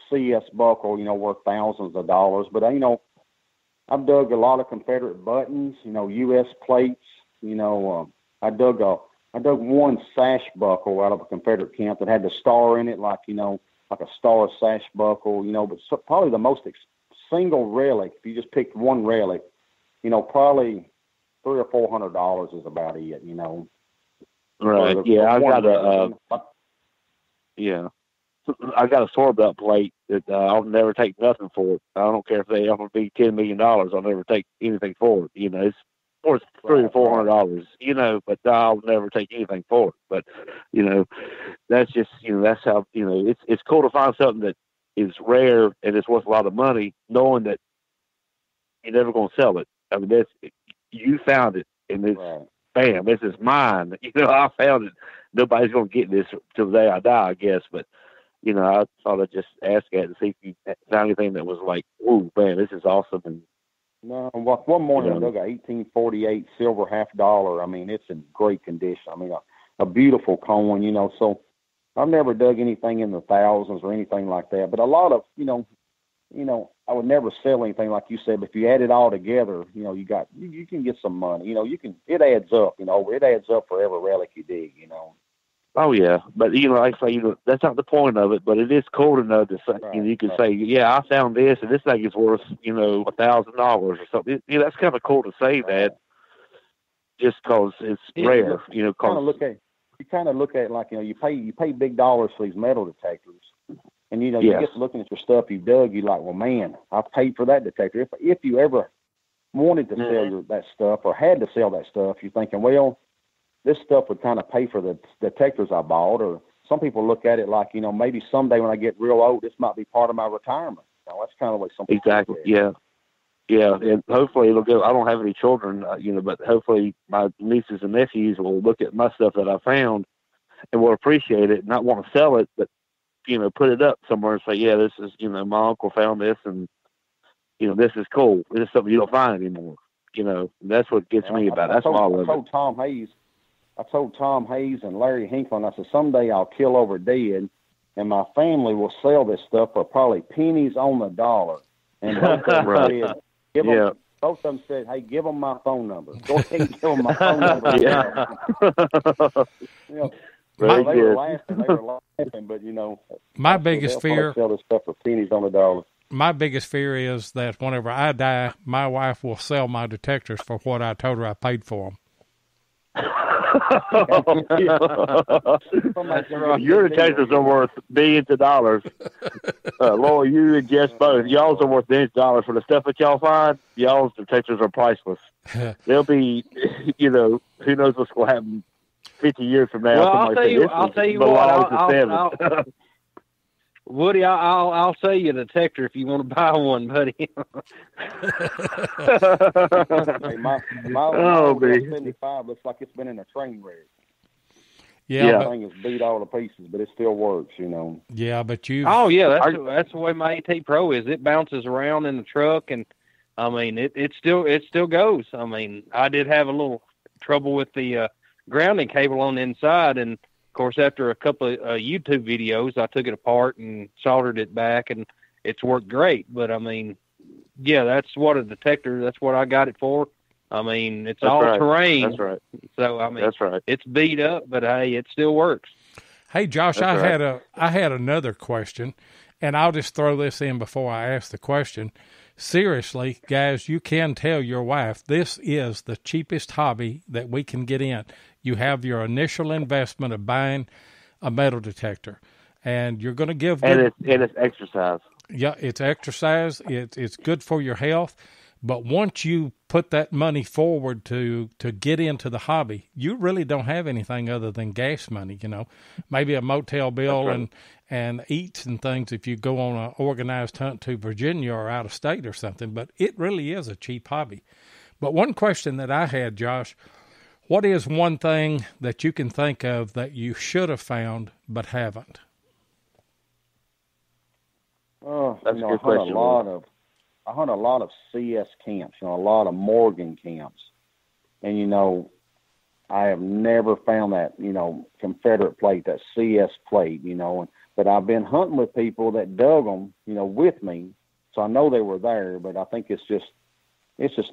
CS buckle, worth thousands of dollars, but I've dug a lot of Confederate buttons, U.S. plates, I dug one sash buckle out of a Confederate camp that had the star in it, like a star sash buckle, but probably the most single relic, if you just picked one relic, probably $300 or $400 is about it, Right. I got a sword belt plate that I'll never take nothing for it. I don't care if they offer me $10 million. I'll never take anything for it. It's worth $300 or $400, but I'll never take anything for it. But, that's just, that's how, it's cool to find something that is rare and it's worth a lot of money, knowing that you're never going to sell it. I mean, you found it, and it's, bam, this is mine. I found it. Nobody's going to get this till the day I die, I guess. But, I thought I'd just ask that to see if you found anything that was like, whoa, man, this is awesome. And no, one morning I dug a 1848 silver $50. I mean, it's in great condition. I mean, a beautiful coin, So I've never dug anything in the thousands or anything like that. But a lot of, I would never sell anything like you said. But if you add it all together, you can get some money. It adds up. It adds up for every relic you dig. Oh yeah, but like I say, that's not the point of it. But it is cool to know that you can say, yeah, I found this, and this thing is worth $1,000 or something. That's kind of cool to say that, just because it's rare. You kind of look at it like you pay big dollars for these metal detectors, and you get to looking at your stuff you dug, you're like, well, man, I paid for that detector. If you ever wanted to sell that stuff or had to sell that stuff, you're thinking, well, this stuff would kind of pay for the detectors I bought. Or some people look at it like, maybe someday when I get real old, this might be part of my retirement. That's kind of what some people exactly. Yeah. And hopefully it'll go. I don't have any children, but hopefully my nieces and nephews will look at my stuff that I found and will appreciate it, not want to sell it, but, put it up somewhere and say, yeah, this is, my uncle found this and, this is cool. This is something you don't find anymore. That's what gets me about it. That's why I love it. I told Tom Hayes and Larry Hinkle, I said, someday I'll kill over dead, and my family will sell this stuff for probably pennies on the dollar. And both of them said, hey, give them my phone number. Go ahead and give them my phone number. They were laughing, but, my biggest fear, sell this stuff for pennies on the dollar. My biggest fear is that whenever I die, my wife will sell my detectors for what I told her I paid for them. Your detectors are worth billions of dollars. Laura, you and Jess both. Y'all's are worth billions of dollars for the stuff that y'all find. Y'all's detectors are priceless. They'll be, who knows what's going to happen 50 years from now. Well, I'll tell you what. Woody, I'll sell you a detector if you want to buy one, buddy. Hey, my 75 looks like it's been in a train wreck. Yeah, the thing is beat all to pieces, but it still works, Yeah, but you. Oh yeah, that's the way my AT Pro is. It bounces around in the truck, and I mean it still goes. I mean, I did have a little trouble with the grounding cable on the inside, and of course, after a couple of YouTube videos, I took it apart and soldered it back, and it's worked great. But, I mean, yeah, that's what a detector, that's what I got it for. I mean, it's all terrain. That's right. So, I mean, that's right. It's beat up, but, hey, it still works. Hey, Josh, I had another question, and I'll just throw this in before I ask the question. Seriously, guys, you can tell your wife this is the cheapest hobby that we can get in. You have your initial investment of buying a metal detector, and you're going to give. And it's exercise. Yeah, it's exercise. It's good for your health. But once you put that money forward to get into the hobby, you really don't have anything other than gas money. Maybe a motel bill and eats and things if you go on an organized hunt to Virginia or out of state or something. But it really is a cheap hobby. But one question that I had, Josh. What is one thing that you can think of that you should have found but haven't? That's a good question. I hunt a lot of CS camps, a lot of Morgan camps. And, I have never found that, Confederate plate, that CS plate, but I've been hunting with people that dug them, with me. So I know they were there, but I think it's just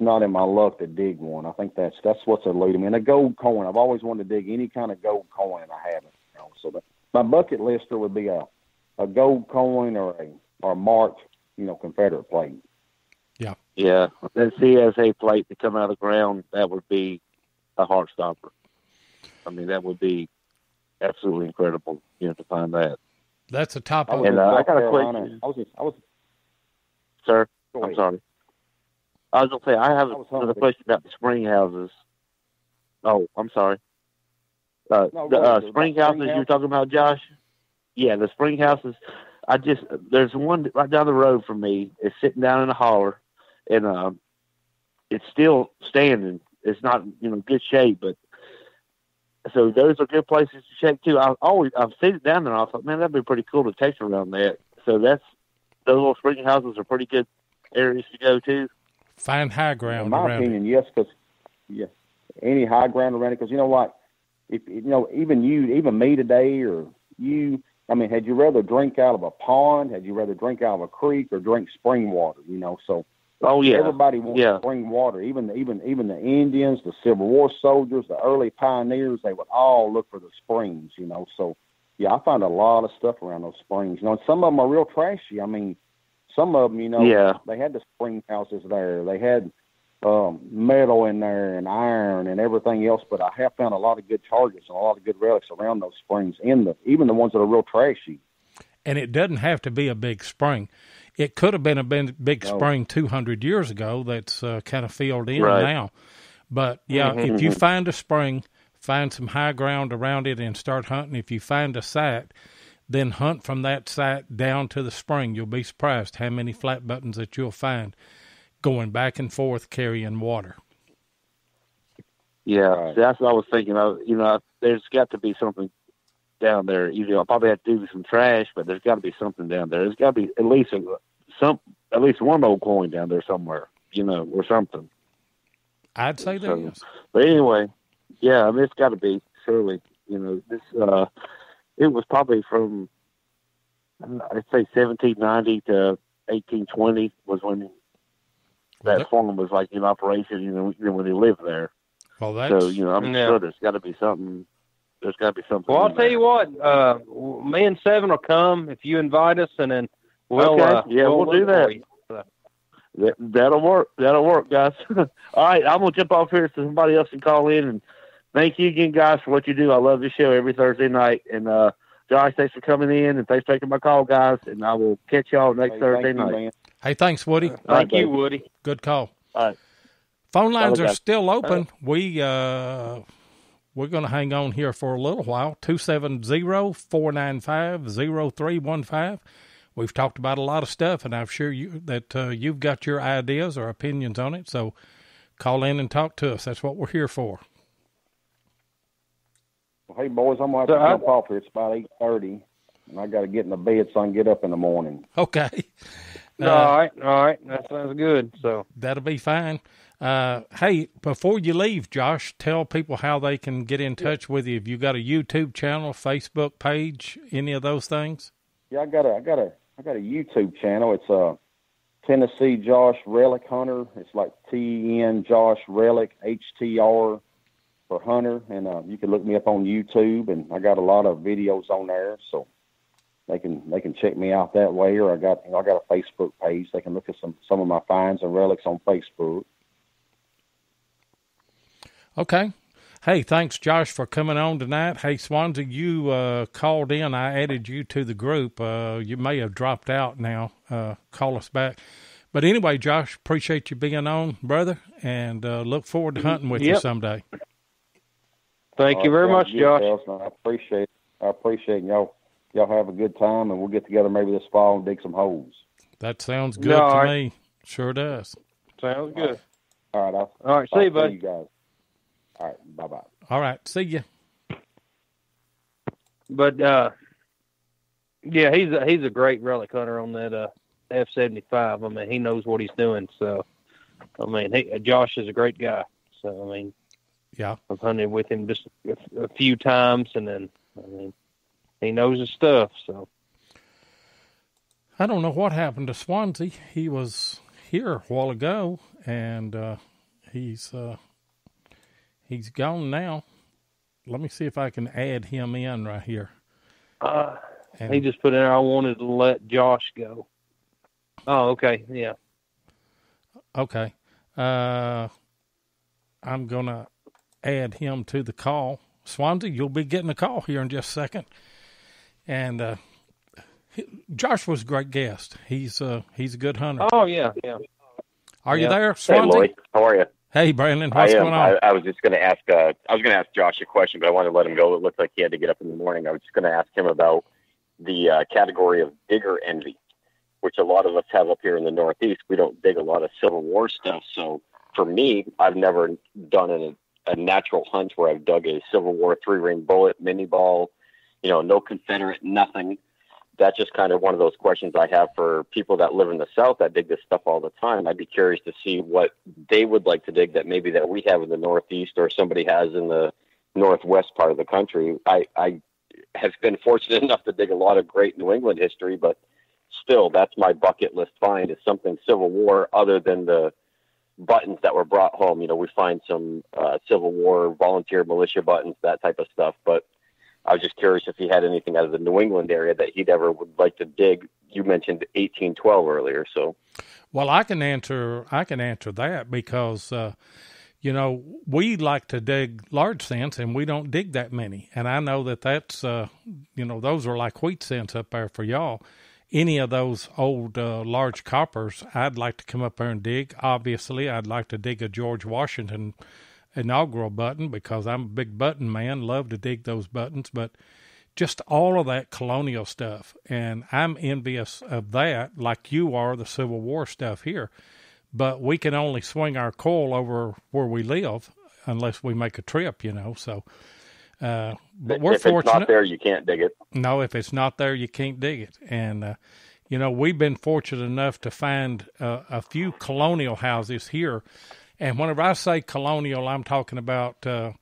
not in my luck to dig one. I think that's what's eluding me. And a gold coin. I've always wanted to dig any kind of gold coin, and I haven't. So my bucket lister would be a gold coin or a marked, Confederate plate. Yeah. Yeah. That CSA plate to come out of the ground, that would be a heart stopper. I mean, that would be absolutely incredible, to find that. That's a top of and I got a question. Sir, I'm sorry. I was going to say, I have another question about the spring houses. Oh, I'm sorry. The spring houses you were talking about, Josh? Yeah, the spring houses. There's one right down the road from me. It's sitting down in a holler, and it's still standing. It's not, good shape, but so those are good places to check too. I've seen it down there, and I thought, man, that'd be pretty cool to text around that. So those little spring houses are pretty good areas to go to. Find high ground. In my opinion, yes, because any high ground around it. Because you know what, if even me today, or you. I mean, had you rather drink out of a pond? Had you rather drink out of a creek or drink spring water? So. Oh yeah. Everybody wants spring water. Even the Indians, the Civil War soldiers, the early pioneers, they would all look for the springs. So yeah, I find a lot of stuff around those springs. And some of them are real trashy. I mean, some of them, they had the spring houses there. They had metal in there and iron and everything else. But I have found a lot of good targets and a lot of good relics around those springs, even the ones that are real trashy. And it doesn't have to be a big spring. It could have been a big spring 200 years ago that's kind of filled in now. But, yeah, if you find a spring, find some high ground around it and start hunting. If you find a site, then hunt from that site down to the spring. You'll be surprised how many flat buttons that you'll find going back and forth carrying water. Yeah, that's what I was thinking of. There's got to be something down there. I'll probably have to do some trash, but there's got to be something down there. There's got to be at least one old coin down there somewhere, or something. I'd say there is. But anyway, yeah, I mean, it's got to be, surely. This it was probably from, I'd say 1790 to 1820 was when that farm was like in operation, when they lived there. Well, that's... So, I'm sure there's got to be something. There's got to be something. Well, I'll tell you what. Me and Seven will come if you invite us, and then we'll we'll do that. That'll work. That'll work, guys. All right, I'm gonna jump off here so somebody else can call in and Thank you again, guys, for what you do. I love this show every Thursday night. And Josh, thanks for coming in, and thanks for taking my call, guys. And I will catch y'all next Thursday night. Man. Hey, thanks, Woody. Thank you, Woody. Good call. All right. Phone lines are still open. We're going to hang on here for a little while. 270-495-0315. We've talked about a lot of stuff, and I'm sure that you've got your ideas or opinions on it. So call in and talk to us. That's what we're here for. Well, hey, boys, I'm going to have to jump off here. It's about 8:30, and I got to get in the bed so I can get up in the morning. Okay. All right. That sounds good. So that'll be fine. Hey, before you leave, Josh, tell people how they can get in touch with you. Have you got a YouTube channel, Facebook page, any of those things? Yeah, I got a YouTube channel. It's Tennessee Josh Relic Hunter. It's like TN Josh Relic HTR for Hunter, and you can look me up on YouTube, and I got a lot of videos on there, so they can check me out that way. Or I got a Facebook page. They can look at some of my finds and relics on Facebook. Okay. Hey, thanks, Josh, for coming on tonight. Hey, Swansea, you called in. I added you to the group. You may have dropped out now. Call us back. But anyway, Josh, appreciate you being on, brother, and look forward to hunting with you someday. Thank you very much, Josh. I appreciate it. Y'all have a good time, and we'll get together maybe this fall and dig some holes. That sounds good to me. Sure does. Sounds good. All right. All right. See you, buddy. You guys. All right. Bye-bye. All right. See you. But, yeah, he's a great relic hunter on that F-75. I mean, he knows what he's doing. So, I mean, Josh is a great guy. So, I mean, yeah, I've hunted with him just a few times, and then, I mean, he knows his stuff. So, I don't know what happened to Swansea. He was here a while ago, and he's gone now. Let me see if I can add him in right here. He just put in there, I wanted to let Josh go. Oh, okay. Yeah. Okay. I'm going to add him to the call. Swansea, you'll be getting a call here in just a second. And Josh was a great guest. He's a good hunter. Oh, yeah. Are you there, Swansea? Hey, Lloyd. How are you? Hey, Brandon. What's going on? I was just going to ask. I was going to ask Josh a question, but I wanted to let him go. It looked like he had to get up in the morning. I was just going to ask him about the category of digger envy, which a lot of us have up here in the Northeast. We don't dig a lot of Civil War stuff. So for me, I've never done a natural hunt where I've dug a Civil War 3-ring bullet, mini ball, no Confederate, nothing. That's just kind of one of those questions I have for people that live in the South that dig this stuff all the time. I'd be curious to see what they would like to dig that maybe that we have in the Northeast or somebody has in the Northwest part of the country. I have been fortunate enough to dig a lot of great New England history, but still, that's my bucket list find is something Civil War other than the buttons that were brought home. We find some Civil War volunteer militia buttons, that type of stuff, but I was just curious if he had anything out of the New England area that he'd ever would like to dig. You mentioned 1812 earlier, so. Well, I can answer that because, we like to dig large scents and we don't dig that many. And I know that's, those are like wheat scents up there for y'all. Any of those old large coppers, I'd like to come up there and dig. Obviously, I'd like to dig a George Washington inaugural button because I'm a big button man, love to dig those buttons, but just all of that colonial stuff, and I'm envious of that like you are the Civil War stuff here, but we can only swing our coil over where we live unless we make a trip, so but we're if fortunate. If it's not there, you can't dig it. No, if it's not there, you can't dig it. And we've been fortunate enough to find a few colonial houses here. And whenever I say colonial, I'm talking about, the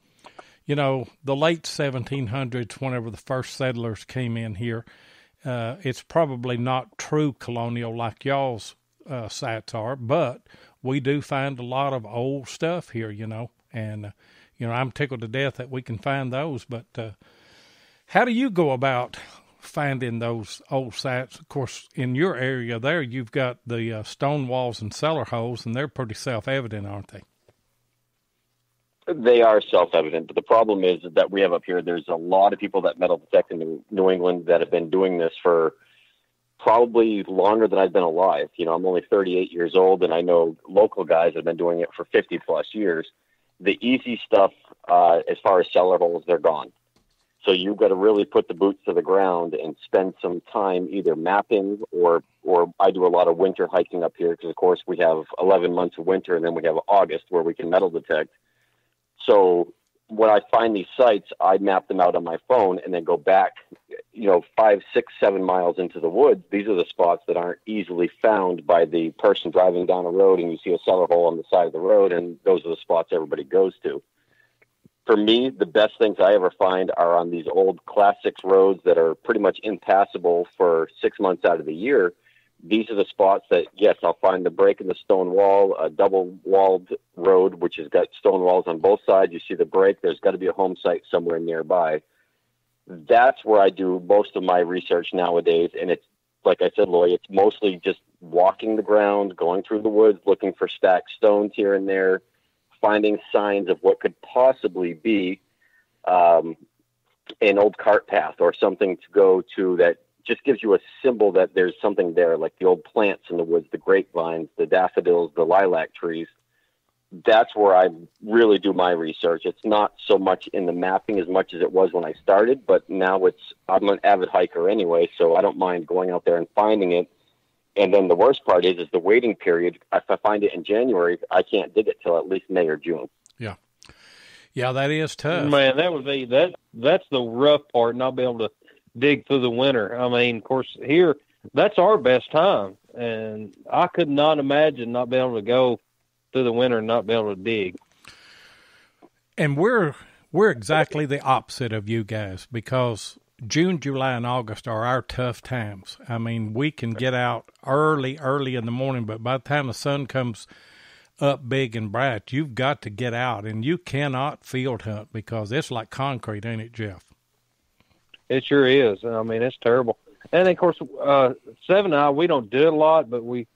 late 1700s, whenever the first settlers came in here. It's probably not true colonial like y'all's sites are, but we do find a lot of old stuff here, and, I'm tickled to death that we can find those. But how do you go about finding those old sites? Of course, in your area there, you've got the stone walls and cellar holes, and they're pretty self-evident, aren't they? They are self-evident, but the problem is that we have up here, there's a lot of people that metal detect in New England that have been doing this for probably longer than I've been alive. You know, I'm only 38 years old, and I know local guys have been doing it for 50 plus years. The easy stuff, as far as cellar holes, they're gone. So you've got to really put the boots to the ground and spend some time either mapping or I do a lot of winter hiking up here because, of course, we have 11 months of winter, and then we have August where we can metal detect. So when I find these sites, I map them out on my phone and then go back, 5, 6, 7 miles into the woods. These are the spots that aren't easily found by the person driving down a road, and you see a cellar hole on the side of the road, and those are the spots everybody goes to. For me, the best things I ever find are on these old Class 6 roads that are pretty much impassable for 6 months out of the year. These are the spots that, yes, I'll find the break in the stone wall, a double-walled road, which has got stone walls on both sides. You see the break. There's got to be a home site somewhere nearby. That's where I do most of my research nowadays, and it's, like I said, Loy, it's mostly just walking the ground, going through the woods, looking for stacked stones here and there, finding signs of what could possibly be an old cart path or something to go to that just gives you a symbol that there's something there, like the old plants in the woods, the grapevines, the daffodils, the lilac trees. That's where I really do my research. It's not so much in the mapping as much as it was when I started, but now I'm an avid hiker anyway, so I don't mind going out there and finding it. And then the worst part is the waiting period. If I find it in January, I can't dig it till at least May or June. Yeah. Yeah, that is tough. Man, that would be that's the rough part, not be able to dig through the winter. I mean, of course, here, that's our best time. And I could not imagine not being able to go through the winter and not be able to dig. And we're exactly the opposite of you guys because June, July, and August are our tough times. I mean, we can get out early in the morning, but by the time the sun comes up big and bright, you've got to get out, and you cannot field hunt because it's like concrete, ain't it, Jeff? It sure is. I mean, it's terrible. And, of course, Seven and I, we don't do it a lot, but we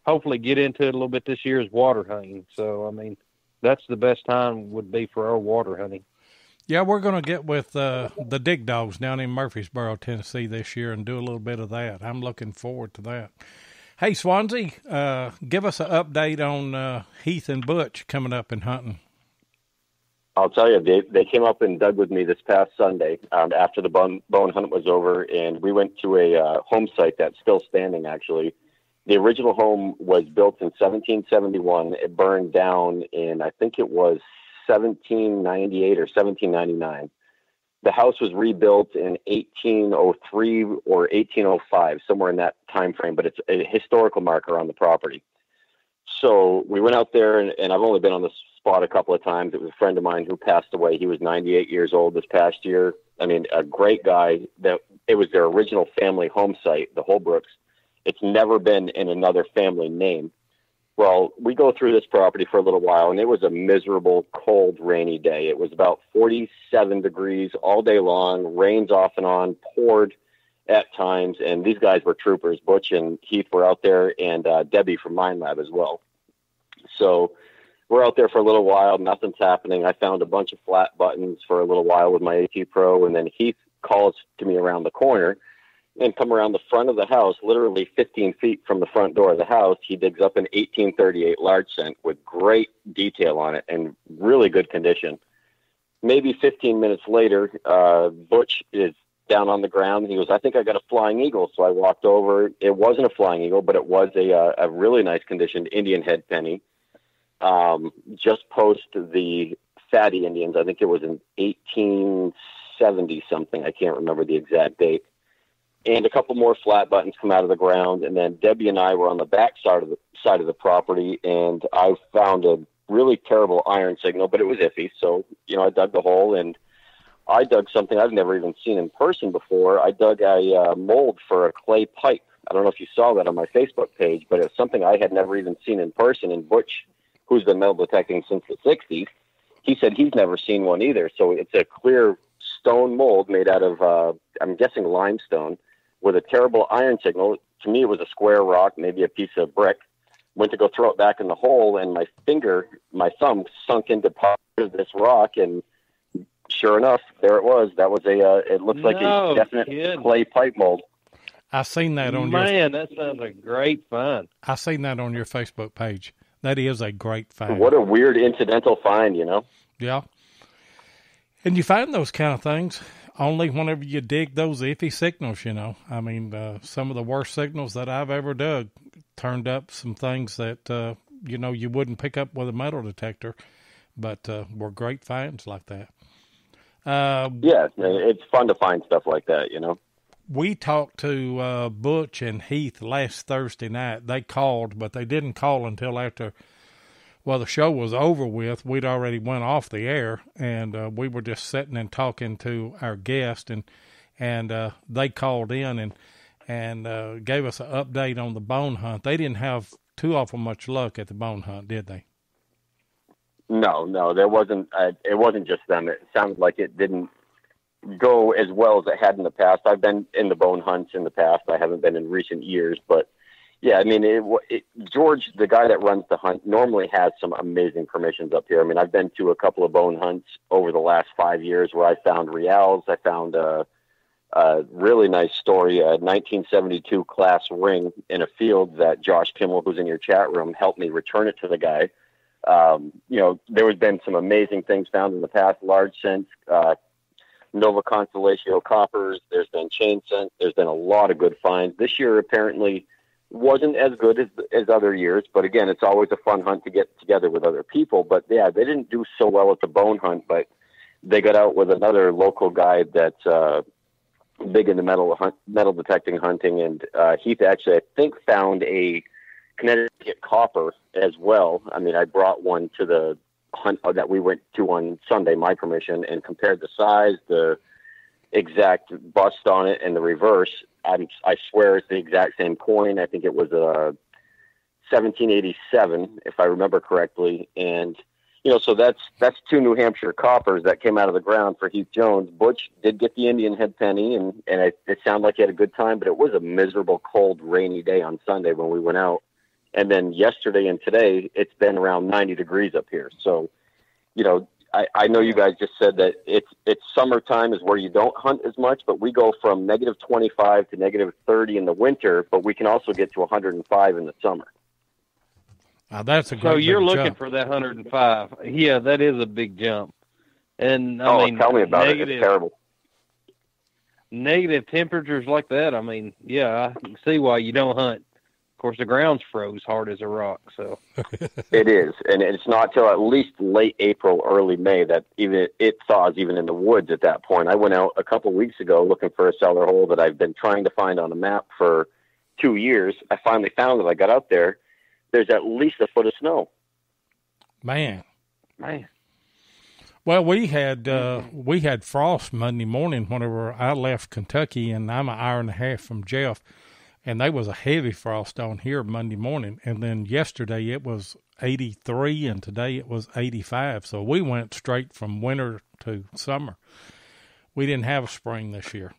hopefully get into it a little bit this year is water hunting. So, I mean, that's the best time would be for our water hunting. Yeah, we're going to get with the Dig Dogs down in Murfreesboro, Tennessee this year and do a little bit of that. I'm looking forward to that. Hey, Swansea, give us an update on Heath and Butch coming up and hunting. I'll tell you, they came up and dug with me this past Sunday after the bone hunt was over, and we went to a home site that's still standing, actually. The original home was built in 1771. It burned down in, I think it was 1798 or 1799. The house was rebuilt in 1803 or 1805, somewhere in that time frame, but it's a historical marker on the property. So we went out there, and I've only been on the spot a couple of times. It was a friend of mine who passed away. He was 98 years old this past year. I mean, a great guy. It was their original family home site, the Holbrooks. It's never been in another family name. Well, we go through this property for a little while, and it was a miserable, cold, rainy day. It was about 47 degrees all day long, rains off and on, poured at times, and these guys were troopers. Butch and Heath were out there, and Debbie from Mine Lab as well. So we're out there for a little while. Nothing's happening. I found a bunch of flat buttons for a little while with my AT Pro, and then Heath calls to me around the corner and come around the front of the house, literally 15 feet from the front door of the house. He digs up an 1838 large cent with great detail on it and really good condition. Maybe 15 minutes later, Butch is down on the ground. He goes, I think I got a flying eagle. So I walked over. It wasn't a flying eagle, but it was a really nice conditioned Indian head penny. Just post the Fatty Indians. I think it was in 1870 something. I can't remember the exact date. And a couple more flat buttons come out of the ground. And then Debbie and I were on the back side of the property, and I found a really terrible iron signal, but it was iffy. So, I dug the hole, and I dug something I've never even seen in person before. I dug a mold for a clay pipe. I don't know if you saw that on my Facebook page, but it's something I had never even seen in person. And Butch, who's been metal detecting since the 60s, he said he's never seen one either. So it's a clear stone mold made out of, I'm guessing, limestone, with a terrible iron signal. To me, it was a square rock, maybe a piece of brick. Went to go throw it back in the hole, and my thumb sunk into part this rock, and sure enough, there it was. That was it looks like a definite clay pipe mold. I seen that on that sounds a great find. I seen that on your Facebook page. That is a great find. What a weird incidental find, you know? Yeah. And you find those kind of things only whenever you dig those iffy signals, you know. I mean, some of the worst signals that I've ever dug turned up some things that, you wouldn't pick up with a metal detector, but were great finds like that. Yeah, it's fun to find stuff like that, you know. We talked to Butch and Heath last Thursday night. They called, but they didn't call until after, the show was over with. We'd already went off the air, and we were just sitting and talking to our guest, and they called in and gave us an update on the bone hunt. They didn't have too awful much luck at the bone hunt, did they? No, there wasn't. It wasn't just them. It sounded like it didn't go as well as it had in the past. I've been in the bone hunts in the past. I haven't been in recent years, but yeah, I mean, George, the guy that runs the hunt, normally has some amazing permissions up here. I mean, I've been to a couple of bone hunts over the last 5 years where I found reals. I found a really nice story, a 1972 class ring in a field that Josh Kimmel, who's in your chat room, helped me return it to the guy. There has been some amazing things found in the past, large scents, Nova Constellatio coppers. There's been chain scent. There's been a lot of good finds. This year apparently wasn't as good as other years, but again, it's always a fun hunt to get together with other people. But yeah, they didn't do so well at the bone hunt, but they got out with another local guy that's big into metal detecting hunting, and Heath actually, I think, found a Connecticut copper as well. I mean, I brought one to the hunt that we went to on Sunday, my permission, and compared the size, the exact bust on it, and the reverse. I swear it's the exact same coin. I think it was a 1787, if I remember correctly. And so that's two New Hampshire coppers that came out of the ground for Heath Jones. Butch did get the Indian head penny, and it sounded like he had a good time, but it was a miserable, cold, rainy day on Sunday when we went out. And then yesterday and today, it's been around 90 degrees up here. So, I know you guys just said that it's summertime is where you don't hunt as much, but we go from negative 25 to negative 30 in the winter, but we can also get to 105 in the summer. That's a great So you're looking jump. for that 105. Yeah, that is a big jump. And I mean, tell me about it. It's terrible. Negative temperatures like that. I mean, yeah, I can see why you don't hunt. Of course, the ground's froze hard as a rock. So it is, and it's not till at least late April, early May that even it thaws, even in the woods. At that point, I went out a couple of weeks ago looking for a cellar hole that I've been trying to find on a map for 2 years. I finally found it. I got out there. There's at least a foot of snow. Man. Well, we had frost Monday morning whenever I left Kentucky, and I'm an hour and a half from Jeff, and there was a heavy frost on here Monday morning. And then yesterday it was 83, and today it was 85. So we went straight from winter to summer. We didn't have a spring this year.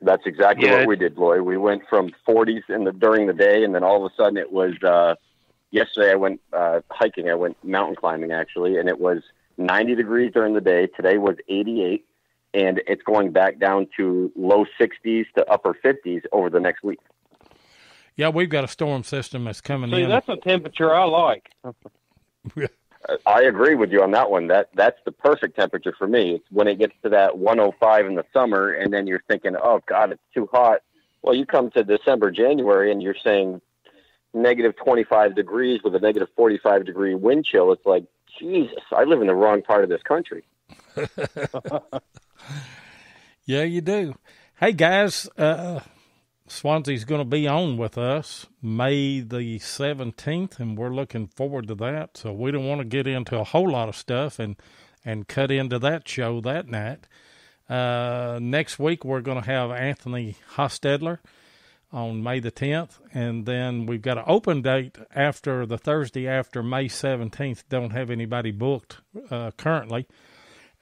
That's exactly what we did, Lloyd. We went from 40s during the day, and then all of a sudden it was yesterday I went hiking. I went mountain climbing, actually, and it was 90 degrees during the day. Today was 88, and it's going back down to low 60s to upper 50s over the next week. Yeah, we've got a storm system that's coming in. See, that's a temperature I like. I agree with you on that one. That's the perfect temperature for me. It's when it gets to that 105 in the summer, and then you're thinking, oh, God, it's too hot. Well, you come to December, January, and you're saying negative 25 degrees with a negative 45-degree wind chill. It's like, Jesus, I live in the wrong part of this country. Yeah, you do. Hey, guys, Swansea's going to be on with us May the 17th, and we're looking forward to that. So we don't want to get into a whole lot of stuff and cut into that show that night. Next week, we're going to have Anthony Hostetler on May the 10th, and then we've got an open date after the Thursday after May 17th. Don't have anybody booked currently.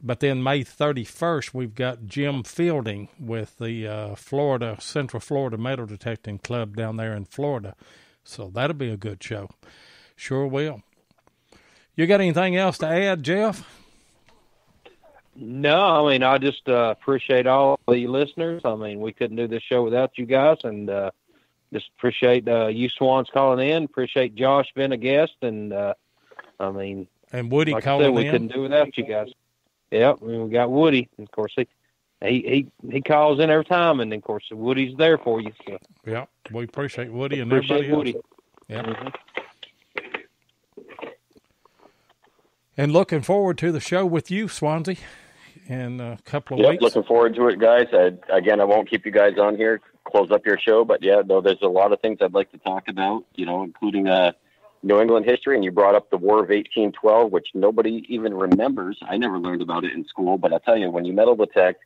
But then May 31st, we've got Jim Fielding with the Central Florida Metal Detecting Club down there in Florida. So that'll be a good show. Sure will. You got anything else to add, Jeff? No, I mean, I just appreciate all the listeners. I mean, we couldn't do this show without you guys, and just appreciate you Swans calling in. Appreciate Josh being a guest, and I mean, and Woody like calling I said, we in. couldn't do without you guys. Yep, I mean, we got Woody, and of course he calls in every time, and of course Woody's there for you. So. Yeah, we appreciate Woody and appreciate everybody else. Woody. Yeah. Mm-hmm. And looking forward to the show with you, Swansea, in a couple of weeks. Looking forward to it, guys. I won't keep you guys on here, close up your show, but there's a lot of things I'd like to talk about, including New England history, and you brought up the War of 1812, which nobody even remembers. I never learned about it in school, but I tell you, when you metal detect,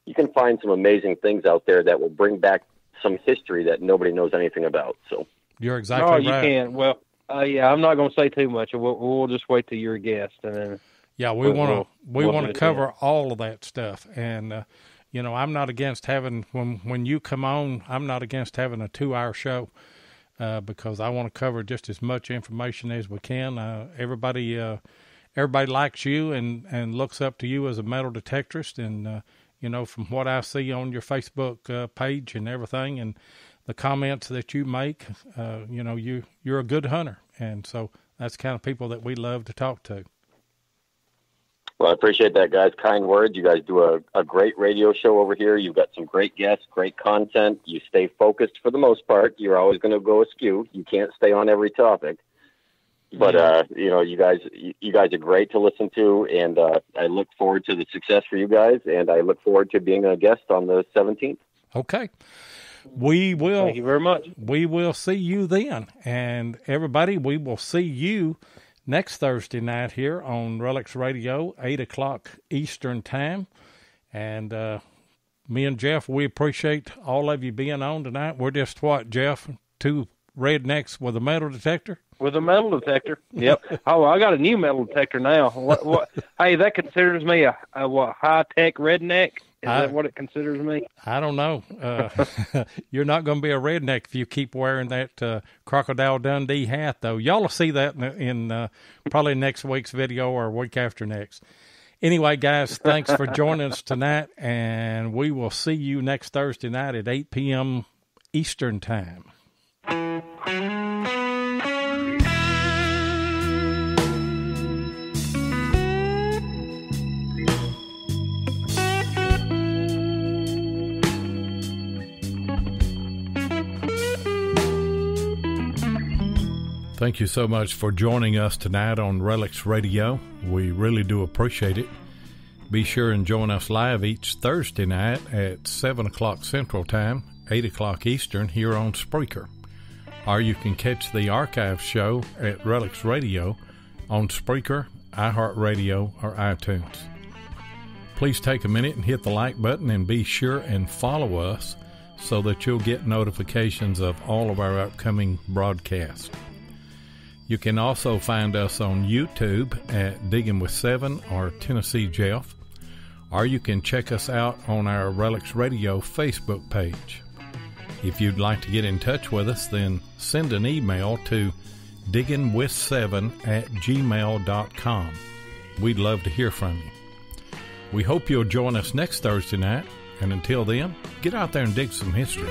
you can find some amazing things out there that will bring back some history that nobody knows anything about. So you're exactly right. Oh, you can. Well, I'm not going to say too much. We'll just wait till you're a guest, and then. Yeah, we want to cover all of that stuff, and I'm not against having when you come on. I'm not against having a 2-hour show because I want to cover just as much information as we can. Everybody likes you and looks up to you as a metal detectorist, and from what I see on your Facebook page and everything, and the comments that you make, you're a good hunter, and so that's the kind of people that we love to talk to. Well, I appreciate that, guys. Kind words. You guys do a great radio show over here. You've got some great guests, great content. You stay focused for the most part. You're always going to go askew. You can't stay on every topic. But, you guys are great to listen to, and I look forward to the success for you guys, and I look forward to being a guest on the 17th. Okay. We will. Thank you very much. We will see you then. And everybody, we will see you next Thursday night here on Relics Radio, 8 o'clock Eastern Time. And me and Jeff, we appreciate all of you being on tonight. We're just, Jeff, 2 rednecks with a metal detector? With a metal detector, yep. Oh, I got a new metal detector now. What? Hey, that considers me a high-tech redneck? Is that what it considers me? I don't know. You're not going to be a redneck if you keep wearing that Crocodile Dundee hat, though. Y'all will see that in probably next week's video or week after next. Anyway, guys, thanks for joining us tonight, and we will see you next Thursday night at 8 p.m. Eastern Time. Thank you so much for joining us tonight on Relics Radio. We really do appreciate it. Be sure and join us live each Thursday night at 7 o'clock Central Time, 8 o'clock Eastern here on Spreaker. Or you can catch the archive show at Relics Radio on Spreaker, iHeartRadio, or iTunes. Please take a minute and hit the like button and be sure and follow us so that you'll get notifications of all of our upcoming broadcasts. You can also find us on YouTube at Diggin with 7 or Tennessee Jeff, or you can check us out on our Relics Radio Facebook page. If you'd like to get in touch with us, then send an email to digginwith7@gmail.com. We'd love to hear from you. We hope you'll join us next Thursday night, and until then, get out there and dig some history.